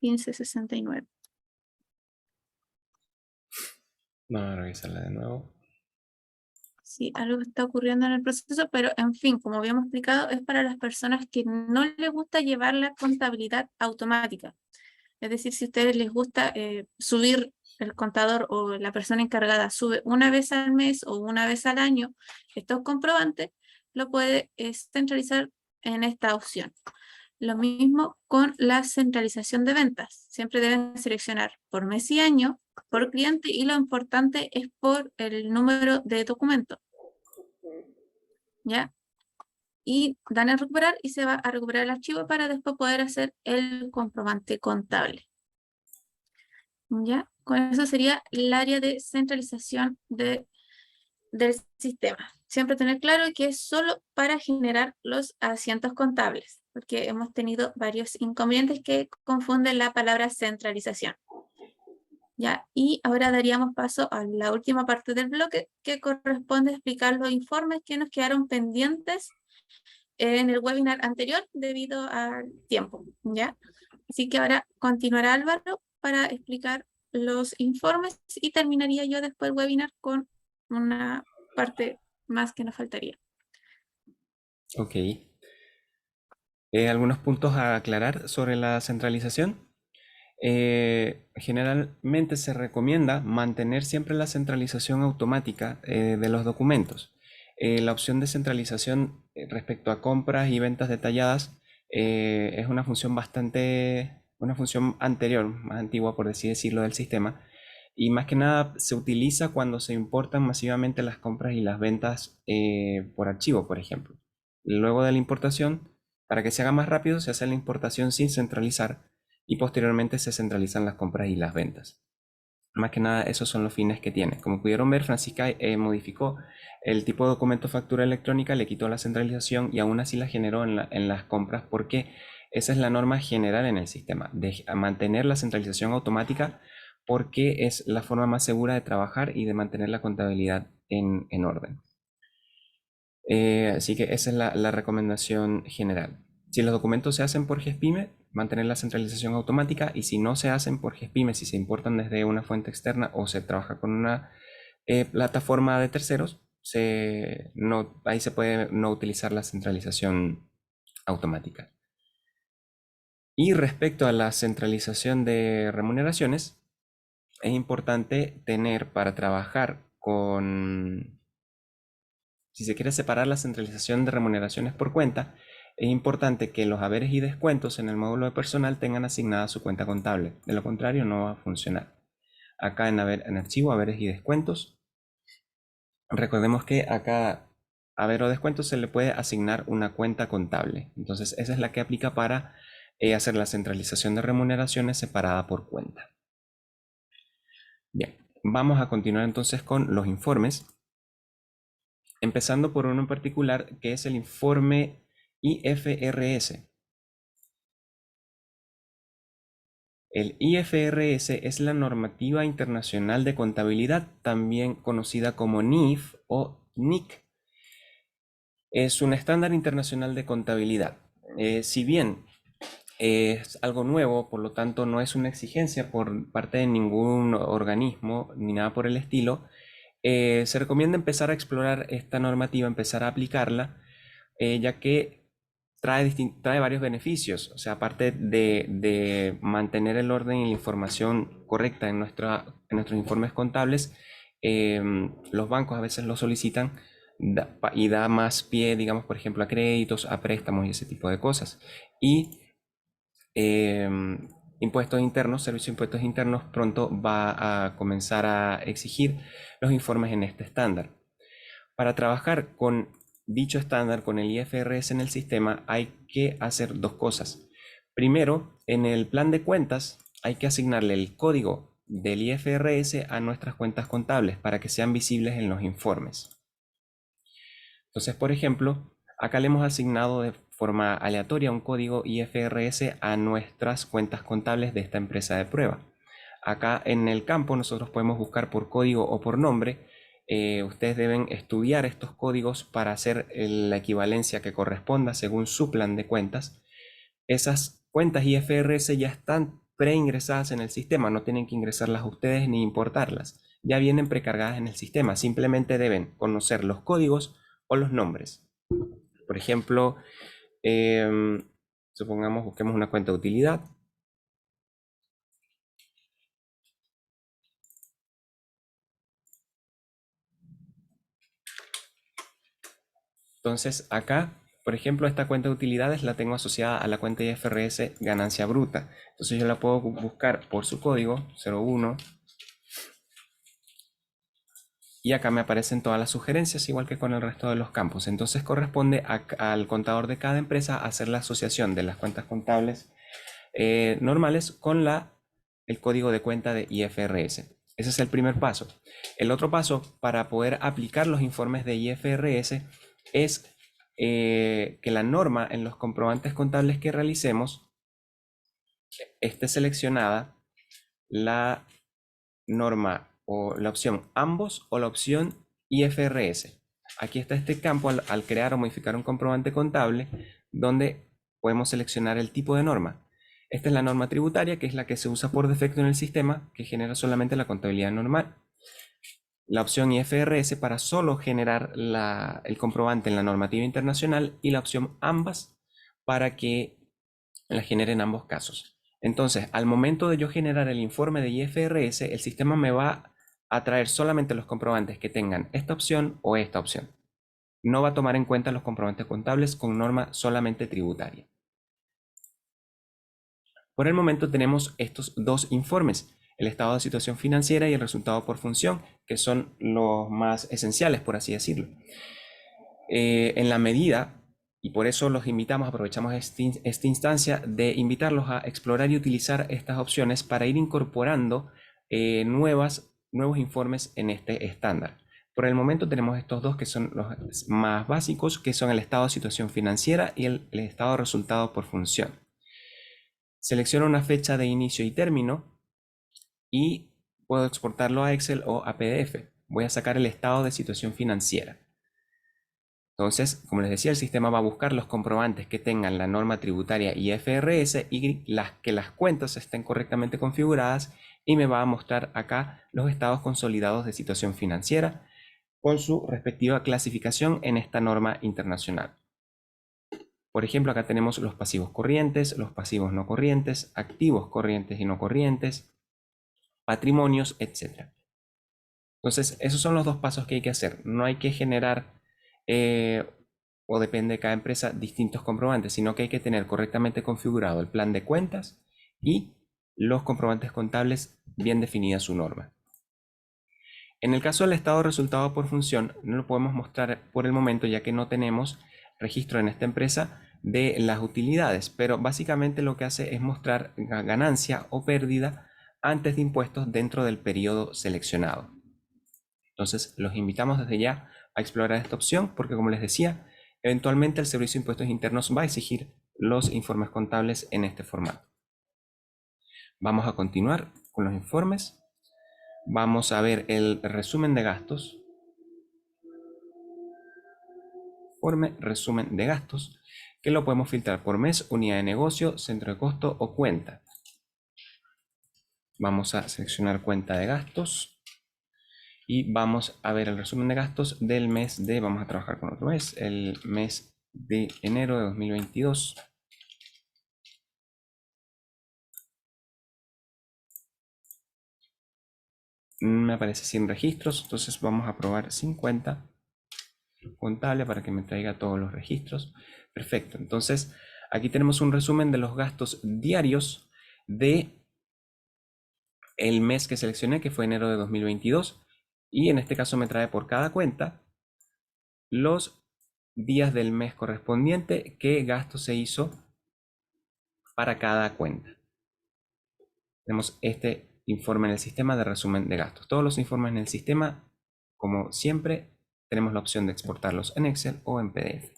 1569. Vamos a revisarla de nuevo. Sí, algo está ocurriendo en el proceso, pero en fin, como habíamos explicado, es para las personas que no les gusta llevar la contabilidad automática. Es decir, si a ustedes les gusta subir el contador o la persona encargada sube una vez al mes o una vez al año estos comprobantes, lo puede centralizar en esta opción. Lo mismo con la centralización de ventas. Siempre deben seleccionar por mes y año, por cliente, y lo importante es por el número de documento. ¿Ya? Y dan a recuperar y se va a recuperar el archivo para después poder hacer el comprobante contable. ¿Ya? Con eso sería el área de centralización del sistema. Siempre tener claro que es solo para generar los asientos contables, porque hemos tenido varios inconvenientes que confunden la palabra centralización. ¿Ya? Y ahora daríamos paso a la última parte del bloque, que corresponde a explicar los informes que nos quedaron pendientes en el webinar anterior debido al tiempo, ¿ya? Así que ahora continuará Álvaro para explicar los informes y terminaría yo después el webinar con una parte más que nos faltaría. Ok. Algunos puntos a aclarar sobre la centralización. Generalmente se recomienda mantener siempre la centralización automática de los documentos. La opción de centralización respecto a compras y ventas detalladas es una función anterior, más antigua por así decirlo, del sistema. Y más que nada se utiliza cuando se importan masivamente las compras y las ventas por archivo, por ejemplo. Luego de la importación, para que se haga más rápido, se hace la importación sin centralizar y posteriormente se centralizan las compras y las ventas. Más que nada, esos son los fines que tiene. Como pudieron ver, Francisca modificó el tipo de documento factura electrónica, le quitó la centralización y aún así la generó en las compras porque esa es la norma general en el sistema, de mantener la centralización automática porque es la forma más segura de trabajar y de mantener la contabilidad en orden. Así que esa es la recomendación general. Si los documentos se hacen por GESPIME, mantener la centralización automática, y si no se hacen por GESPIME, si se importan desde una fuente externa o se trabaja con una plataforma de terceros, ahí se puede no utilizar la centralización automática. Y respecto a la centralización de remuneraciones, es importante tener para trabajar si se quiere separar la centralización de remuneraciones por cuenta, es importante que los haberes y descuentos en el módulo de personal tengan asignada su cuenta contable. De lo contrario, no va a funcionar. Acá en archivo, haberes y descuentos, recordemos que a cada haber o descuento se le puede asignar una cuenta contable. Entonces, esa es la que aplica para hacer la centralización de remuneraciones separada por cuenta. Bien, vamos a continuar entonces con los informes. Empezando por uno en particular, que es el informe IFRS. El IFRS es la normativa internacional de contabilidad, también conocida como NIF o NIC. Es un estándar internacional de contabilidad. Si bien es algo nuevo, por lo tanto no es una exigencia por parte de ningún organismo ni nada por el estilo, se recomienda empezar a explorar esta normativa, empezar a aplicarla, ya que trae varios beneficios. O sea, aparte de mantener el orden y la información correcta en nuestros informes contables, los bancos a veces lo solicitan y da más pie, digamos, por ejemplo, a créditos, a préstamos y ese tipo de cosas. Y impuestos internos, Servicio de Impuestos Internos pronto va a comenzar a exigir los informes en este estándar. Para trabajar con dicho estándar, con el IFRS en el sistema, hay que hacer dos cosas. Primero, en el plan de cuentas hay que asignarle el código del IFRS a nuestras cuentas contables para que sean visibles en los informes. Entonces, por ejemplo, acá le hemos asignado de forma aleatoria un código IFRS a nuestras cuentas contables de esta empresa de prueba. Acá en el campo nosotros podemos buscar por código o por nombre. Ustedes deben estudiar estos códigos para hacer la equivalencia que corresponda según su plan de cuentas. Esas cuentas IFRS ya están preingresadas en el sistema, no tienen que ingresarlas ustedes ni importarlas. Ya vienen precargadas en el sistema, simplemente deben conocer los códigos o los nombres. Por ejemplo, supongamos busquemos una cuenta de utilidad. Entonces acá, por ejemplo, esta cuenta de utilidades la tengo asociada a la cuenta IFRS ganancia bruta. Entonces yo la puedo buscar por su código 01 y acá me aparecen todas las sugerencias igual que con el resto de los campos. Entonces corresponde al contador de cada empresa hacer la asociación de las cuentas contables normales con el código de cuenta de IFRS. Ese es el primer paso. El otro paso para poder aplicar los informes de IFRS es que la norma en los comprobantes contables que realicemos esté seleccionada la norma o la opción ambos o la opción IFRS. Aquí está este campo al crear o modificar un comprobante contable donde podemos seleccionar el tipo de norma. Esta es la norma tributaria, que es la que se usa por defecto en el sistema, que genera solamente la contabilidad normal. La opción IFRS para solo generar el comprobante en la normativa internacional y la opción ambas para que la genere en ambos casos. Entonces, al momento de yo generar el informe de IFRS, el sistema me va a traer solamente los comprobantes que tengan esta opción o esta opción. No va a tomar en cuenta los comprobantes contables con norma solamente tributaria. Por el momento tenemos estos dos informes, el estado de situación financiera y el resultado por función, que son los más esenciales, por así decirlo. En la medida, y por eso los invitamos, aprovechamos esta instancia de invitarlos a explorar y utilizar estas opciones para ir incorporando nuevos informes en este estándar. Por el momento tenemos estos dos que son los más básicos, que son el estado de situación financiera y el estado de resultado por función. Selecciono una fecha de inicio y término y puedo exportarlo a Excel o a PDF. Voy a sacar el estado de situación financiera. Entonces, como les decía, el sistema va a buscar los comprobantes que tengan la norma tributaria IFRS y que las cuentas estén correctamente configuradas y me va a mostrar acá los estados consolidados de situación financiera con su respectiva clasificación en esta norma internacional. Por ejemplo, acá tenemos los pasivos corrientes, los pasivos no corrientes, activos corrientes y no corrientes, patrimonios, etc. Entonces, esos son los dos pasos que hay que hacer. No hay que generar o depende de cada empresa distintos comprobantes, sino que hay que tener correctamente configurado el plan de cuentas y los comprobantes contables bien definida su norma. En el caso del estado de resultado por función, no lo podemos mostrar por el momento ya que no tenemos registro en esta empresa de las utilidades, pero básicamente lo que hace es mostrar ganancia o pérdida antes de impuestos dentro del periodo seleccionado. Entonces, los invitamos desde ya a explorar esta opción porque, como les decía, eventualmente el Servicio de Impuestos Internos va a exigir los informes contables en este formato. Vamos a continuar con los informes. Vamos a ver el resumen de gastos. Informe resumen de gastos, que lo podemos filtrar por mes, unidad de negocio, centro de costo o cuenta. Vamos a seleccionar cuenta de gastos. Y vamos a ver el resumen de gastos del mes de, vamos a trabajar con otro mes, el mes de enero de 2022. Me aparece sin registros, entonces vamos a probar sin cuenta contable para que me traiga todos los registros. Perfecto, entonces aquí tenemos un resumen de los gastos diarios de el mes que seleccioné, que fue enero de 2022. Y en este caso me trae por cada cuenta los días del mes correspondiente, qué gasto se hizo para cada cuenta. Tenemos este informe en el sistema de resumen de gastos. Todos los informes en el sistema, como siempre, tenemos la opción de exportarlos en Excel o en PDF.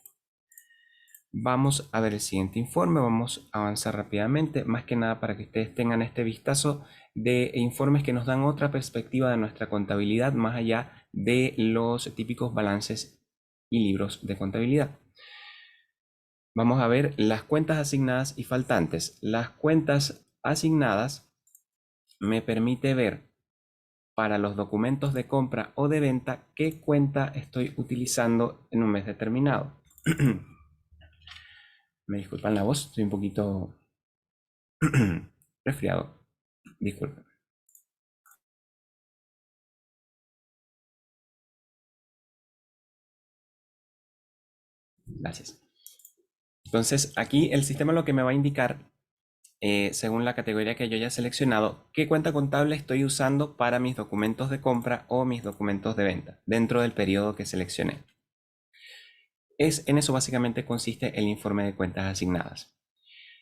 Vamos a ver el siguiente informe, vamos a avanzar rápidamente, más que nada para que ustedes tengan este vistazo de informes que nos dan otra perspectiva de nuestra contabilidad, más allá de los típicos balances y libros de contabilidad. Vamos a ver las cuentas asignadas y faltantes. Las cuentas asignadas me permite ver para los documentos de compra o de venta qué cuenta estoy utilizando en un mes determinado. Me disculpan la voz, estoy un poquito resfriado. Disculpen. Gracias. Entonces, aquí el sistema lo que me va a indicar, según la categoría que yo haya seleccionado, qué cuenta contable estoy usando para mis documentos de compra o mis documentos de venta dentro del periodo que seleccioné. En eso básicamente consiste el informe de cuentas asignadas.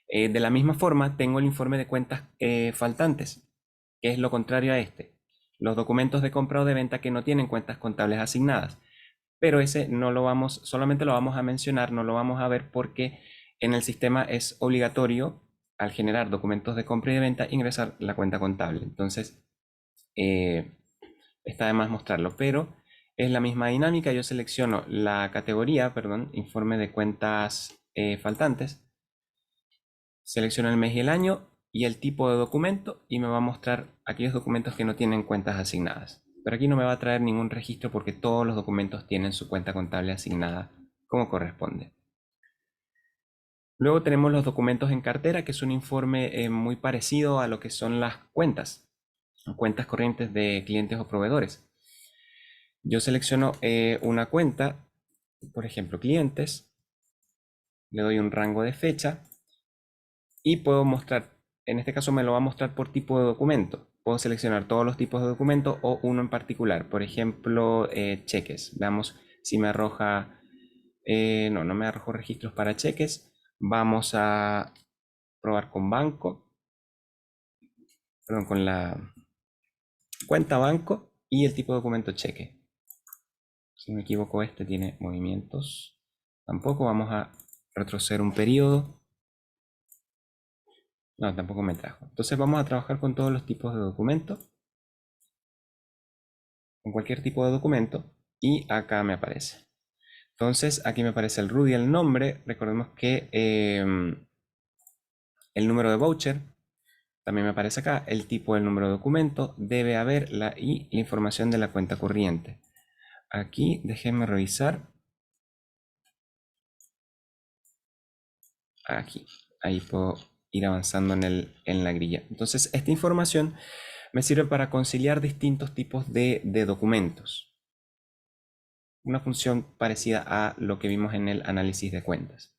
De la misma forma, tengo el informe de cuentas faltantes, que es lo contrario a este. Los documentos de compra o de venta que no tienen cuentas contables asignadas. Pero ese no lo vamos, solamente lo vamos a mencionar, no lo vamos a ver porque en el sistema es obligatorio, al generar documentos de compra y de venta, ingresar la cuenta contable. Entonces, está de más mostrarlo, pero es la misma dinámica. Yo selecciono la categoría, perdón, informe de cuentas faltantes. Selecciono el mes y el año y el tipo de documento y me va a mostrar aquellos documentos que no tienen cuentas asignadas. Pero aquí no me va a traer ningún registro porque todos los documentos tienen su cuenta contable asignada como corresponde. Luego tenemos los documentos en cartera, que es un informe muy parecido a lo que son las cuentas corrientes de clientes o proveedores. Yo selecciono una cuenta, por ejemplo, clientes, le doy un rango de fecha y puedo mostrar, en este caso me lo va a mostrar por tipo de documento. Puedo seleccionar todos los tipos de documento o uno en particular, por ejemplo, cheques. Veamos si me arroja, no me arrojó registros para cheques. Vamos a probar con banco, perdón, con la cuenta banco y el tipo de documento cheque. Si me equivoco, este tiene movimientos. Tampoco. Vamos a retroceder un periodo. No, tampoco me trajo. Entonces vamos a trabajar con todos los tipos de documentos. Con cualquier tipo de documento. Y acá me aparece. Entonces aquí me aparece el RUD y el nombre. Recordemos que el número de voucher también me aparece acá. El tipo del número de documento. Debe haber la información de la cuenta corriente. Aquí déjenme revisar. Aquí. Ahí puedo ir avanzando en la grilla. Entonces esta información me sirve para conciliar distintos tipos de documentos. Una función parecida a lo que vimos en el análisis de cuentas.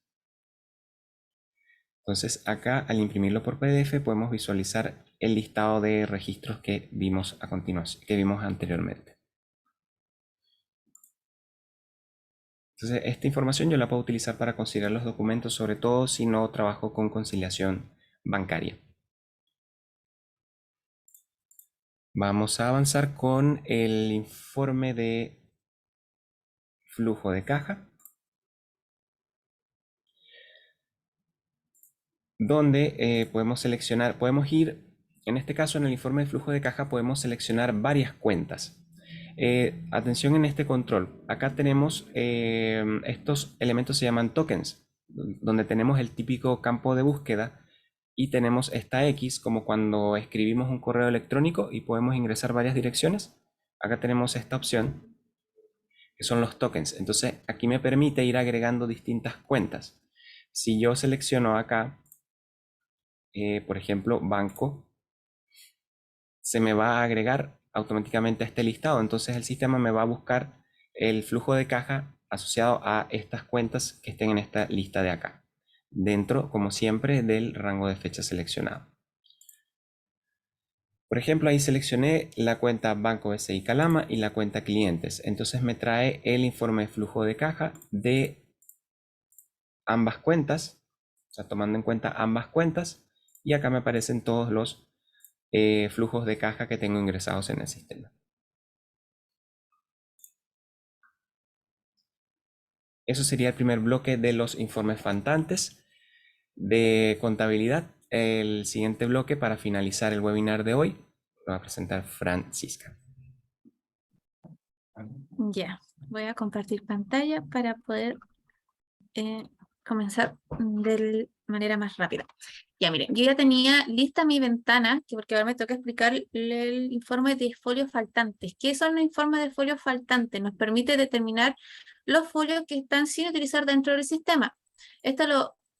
Entonces acá al imprimirlo por PDF podemos visualizar el listado de registros que vimos a continuación, que vimos anteriormente. Entonces esta información yo la puedo utilizar para conciliar los documentos, sobre todo si no trabajo con conciliación bancaria. Vamos a avanzar con el informe de flujo de caja, donde podemos seleccionar, podemos ir, en este caso en el informe de flujo de caja podemos seleccionar varias cuentas. Atención en este control, acá tenemos estos elementos se llaman tokens, donde tenemos el típico campo de búsqueda y tenemos esta X como cuando escribimos un correo electrónico y podemos ingresar varias direcciones. Acá tenemos esta opción que son los tokens. Entonces aquí me permite ir agregando distintas cuentas. Si yo selecciono acá, por ejemplo, banco, se me va a agregar automáticamente a este listado. Entonces el sistema me va a buscar el flujo de caja asociado a estas cuentas que estén en esta lista de acá. Dentro, como siempre, del rango de fecha seleccionado. Por ejemplo, ahí seleccioné la cuenta Banco BCI Calama y la cuenta clientes. Entonces me trae el informe de flujo de caja de ambas cuentas, o sea, tomando en cuenta ambas cuentas, y acá me aparecen todos los flujos de caja que tengo ingresados en el sistema. Eso sería el primer bloque de los informes faltantes de contabilidad. El siguiente bloque para finalizar el webinar de hoy lo va a presentar Francisca. Ya, voy a compartir pantalla para poder comenzar de manera más rápida. Ya, miren, yo ya tenía lista mi ventana, porque ahora me toca explicar el informe de folios faltantes. ¿Qué son los informes de folios faltantes? Nos permite determinar los folios que están sin utilizar dentro del sistema.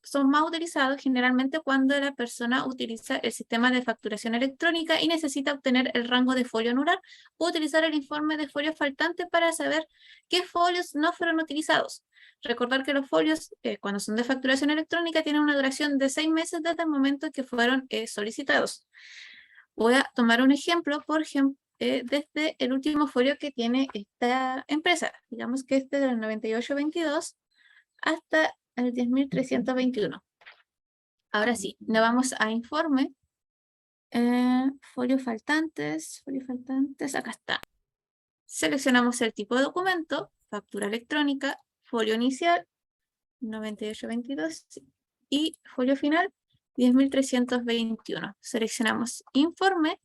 Son más utilizados generalmente cuando la persona utiliza el sistema de facturación electrónica y necesita obtener el rango de folio anular o utilizar el informe de folios faltantes para saber qué folios no fueron utilizados. Recordar que los folios, cuando son de facturación electrónica, tienen una duración de 6 meses desde el momento en que fueron solicitados. Voy a tomar un ejemplo, por ejemplo, desde el último folio que tiene esta empresa. Digamos que este del 9822 hasta el 10.321. Ahora sí, nos vamos a informe. Folios faltantes, acá está. Seleccionamos el tipo de documento, factura electrónica, folio inicial, 9822 y folio final, 10.321. Seleccionamos informe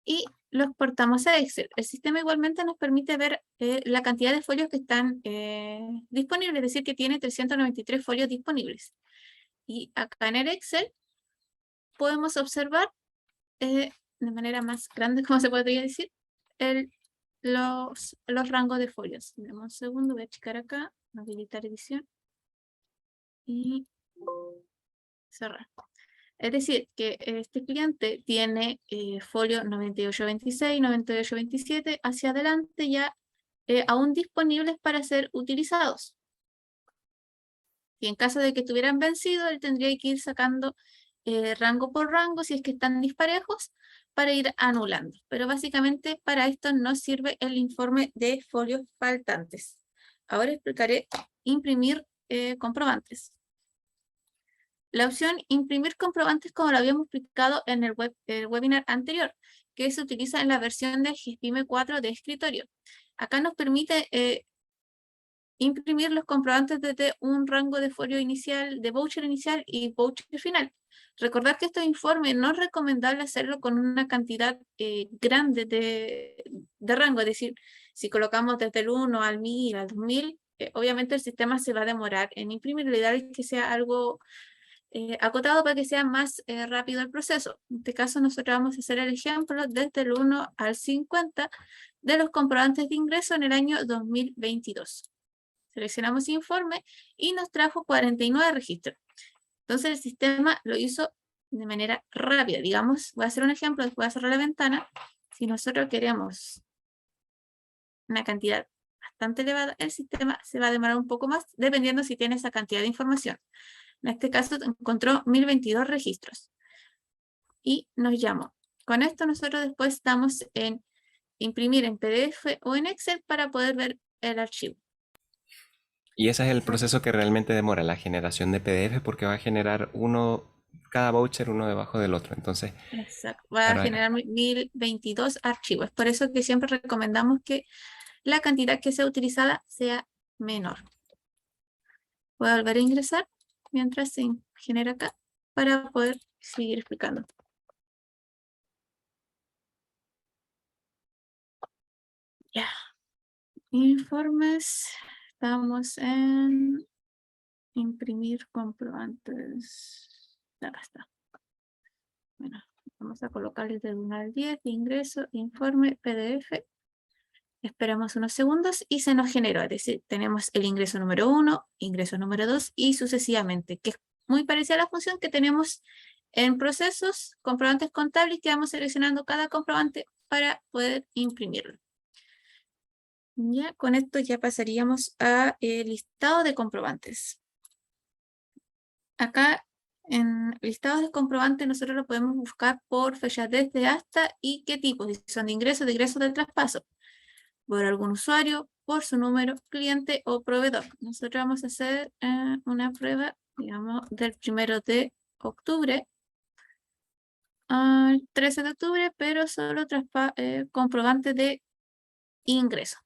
y lo exportamos a Excel. El sistema igualmente nos permite ver la cantidad de folios que están disponibles, es decir, que tiene 393 folios disponibles. Y acá en el Excel podemos observar de manera más grande, como se podría decir, los rangos de folios. Dame un segundo, voy a checar acá, habilitar edición y cerrar. Es decir, que este cliente tiene folio 9826, 9827 hacia adelante ya aún disponibles para ser utilizados. Y en caso de que estuvieran vencidos, él tendría que ir sacando rango por rango, si es que están disparejos, para ir anulando. Pero básicamente para esto nos sirve el informe de folios faltantes. Ahora explicaré imprimir comprobantes. La opción imprimir comprobantes, como lo habíamos explicado en el webinar anterior, que se utiliza en la versión de GESPIME 4 de escritorio. Acá nos permite imprimir los comprobantes desde un rango de folio inicial, de voucher inicial y voucher final. Recordar que estos informes no es recomendable hacerlo con una cantidad grande de rango, es decir, si colocamos desde el 1 al 1000, al 2000, obviamente el sistema se va a demorar en imprimir. La idea es que sea algo acotado para que sea más rápido el proceso. En este caso nosotros vamos a hacer el ejemplo desde el 1 al 50 de los comprobantes de ingreso en el año 2022. Seleccionamos informe y nos trajo 49 registros. Entonces el sistema lo hizo de manera rápida. Digamos, voy a hacer un ejemplo, después voy a cerrar la ventana. Si nosotros queremos una cantidad bastante elevada, el sistema se va a demorar un poco más, dependiendo si tiene esa cantidad de información. En este caso encontró 1022 registros y nos llamó. Con esto nosotros después estamos en imprimir en PDF o en Excel para poder ver el archivo. Y ese es el proceso que realmente demora la generación de PDF, porque va a generar cada voucher uno debajo del otro. Entonces, exacto, va a generar 1022 archivos. Por eso que siempre recomendamos que la cantidad que sea utilizada sea menor. Voy a volver a ingresar mientras se genera acá para poder seguir explicando. Ya. Informes. Estamos en imprimir comprobantes. Acá está. Bueno, vamos a colocarle del 1 al 10, ingreso, informe, PDF. Esperamos unos segundos y se nos generó. Es decir, tenemos el ingreso número 1, ingreso número 2 y sucesivamente, que es muy parecida a la función que tenemos en procesos, comprobantes contables, que vamos seleccionando cada comprobante para poder imprimirlo. Ya, con esto ya pasaríamos a listado de comprobantes. Acá en listados de comprobantes nosotros lo podemos buscar por fecha desde hasta y qué tipo, si son de ingreso, del traspaso, por algún usuario, por su número, cliente o proveedor. Nosotros vamos a hacer una prueba, digamos, del 1 de octubre al 13 de octubre, pero solo comprobante de ingreso.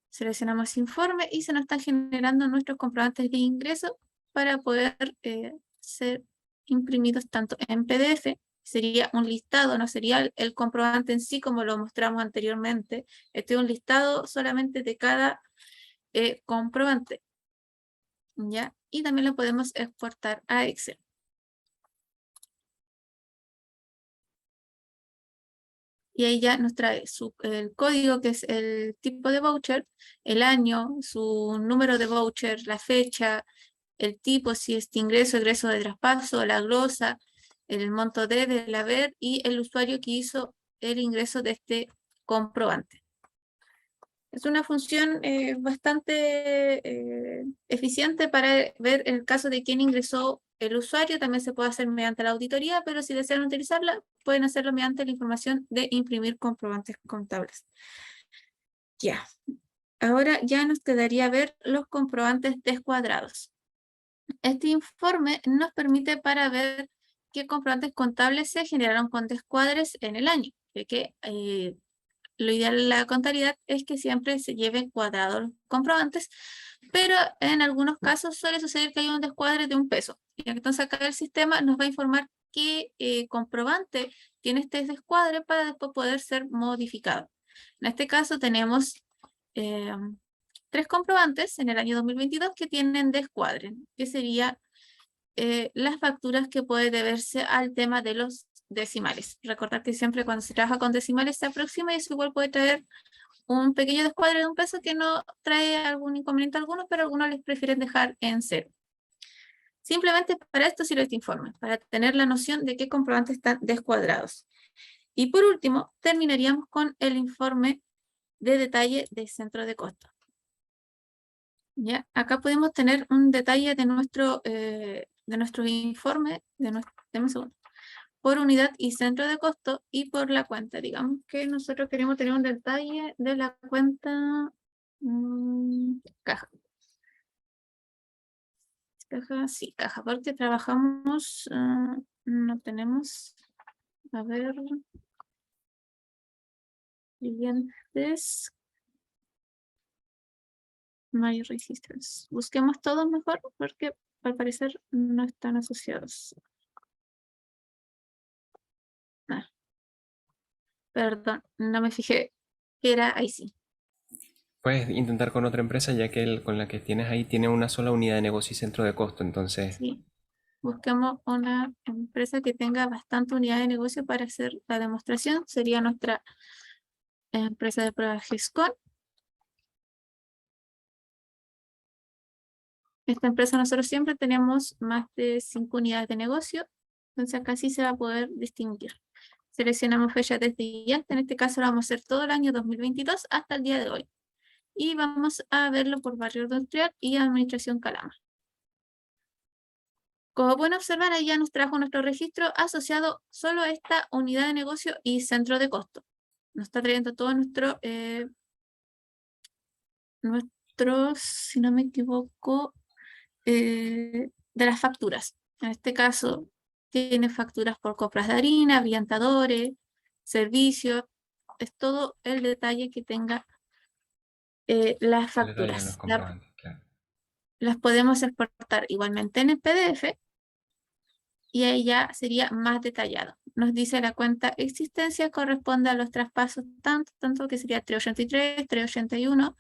Seleccionamos informe y se nos están generando nuestros comprobantes de ingreso para poder ser imprimidos tanto en PDF, sería un listado, no sería el comprobante en sí como lo mostramos anteriormente. Este es un listado solamente de cada comprobante, ¿ya? Y también lo podemos exportar a Excel. Y ahí ya nos trae el código, que es el tipo de voucher, el año, su número de voucher, la fecha, el tipo, si es de ingreso, egreso de traspaso, la glosa, el monto del haber y el usuario que hizo el ingreso de este comprobante. Es una función bastante eficiente para ver el caso de quién ingresó el usuario. También se puede hacer mediante la auditoría, pero si desean utilizarla, pueden hacerlo mediante la información de imprimir comprobantes contables. Ya. Ahora ya nos quedaría ver los comprobantes descuadrados. Este informe nos permite para ver qué comprobantes contables se generaron con descuadres en el año, ya que lo ideal en la contabilidad es que siempre se lleven cuadrados los comprobantes, pero en algunos casos suele suceder que hay un descuadre de 1 peso. Y entonces acá el sistema nos va a informar qué comprobante tiene este descuadre para después poder ser modificado. En este caso tenemos 3 comprobantes en el año 2022 que tienen descuadre, que sería las facturas que puede deberse al tema de los decimales. Recordar que siempre cuando se trabaja con decimales se aproxima y eso igual puede traer un pequeño descuadre de 1 peso que no trae algún inconveniente alguno, pero algunos les prefieren dejar en 0. Simplemente para esto sirve este informe, para tener la noción de qué comprobantes están descuadrados. Y por último, terminaríamos con el informe de detalle de centro de costo. ¿Ya? Acá podemos tener un detalle de nuestro informe, deme un segundo, por unidad y centro de costo y por la cuenta. Digamos que nosotros queremos tener un detalle de la cuenta caja. Caja, sí, caja, porque trabajamos, no tenemos, a ver, clientes, no hay registros. Busquemos todos mejor porque al parecer no están asociados. Ah, perdón, no me fijé que era ahí sí. Puedes intentar con otra empresa ya que con la que tienes ahí tiene una sola unidad de negocio y centro de costo, entonces Sí. Busquemos una empresa que tenga bastante unidad de negocio para hacer la demostración. Sería nuestra empresa de pruebas GESCON. Esta empresa nosotros siempre tenemos más de 5 unidades de negocio, entonces acá sí se va a poder distinguir. Seleccionamos fecha desde y hasta, en este caso lo vamos a hacer todo el año 2022 hasta el día de hoy. Y vamos a verlo por barrio industrial y administración Calama. Como pueden observar, ahí ya nos trajo nuestro registro asociado solo a esta unidad de negocio y centro de costo. Nos está trayendo todo nuestros, si no me equivoco, de las facturas. En este caso, tiene facturas por compras de harina, ambientadores, servicios. Es todo el detalle que tenga las el detalle de los facturas. comprobantes, claro. Las podemos exportar igualmente en el PDF y ahí ya sería más detallado. Nos dice la cuenta existencia corresponde a los traspasos tanto que sería 383, 381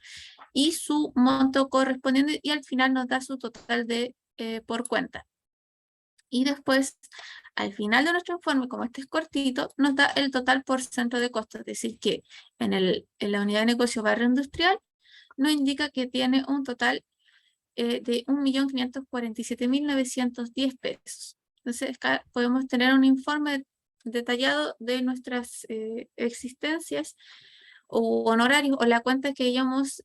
y su monto correspondiente y al final nos da su total de por cuenta. Y después, al final de nuestro informe, como este es cortito, nos da el total por centro de costo, es decir, que en la unidad de negocio barrio industrial nos indica que tiene un total de 1.547.910 pesos. Entonces, acá podemos tener un informe detallado de nuestras existencias o honorarios o la cuenta que hayamos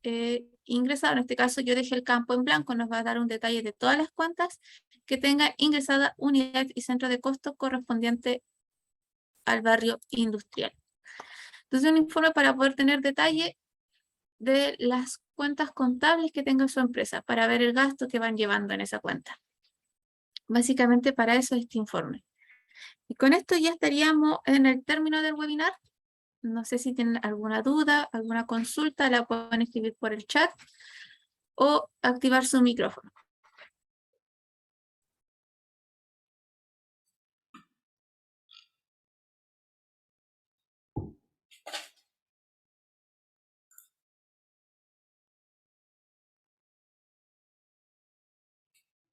ingresado. En este caso, yo dejé el campo en blanco, nos va a dar un detalle de todas las cuentas que tengan ingresada unidad y centro de costo correspondiente al barrio industrial. Entonces, un informe para poder tener detalle de las cuentas contables que tenga su empresa, para ver el gasto que van llevando en esa cuenta. Básicamente para eso este informe. Y con esto ya estaríamos en el término del webinar. No sé si tienen alguna duda, alguna consulta, la pueden escribir por el chat o activar su micrófono.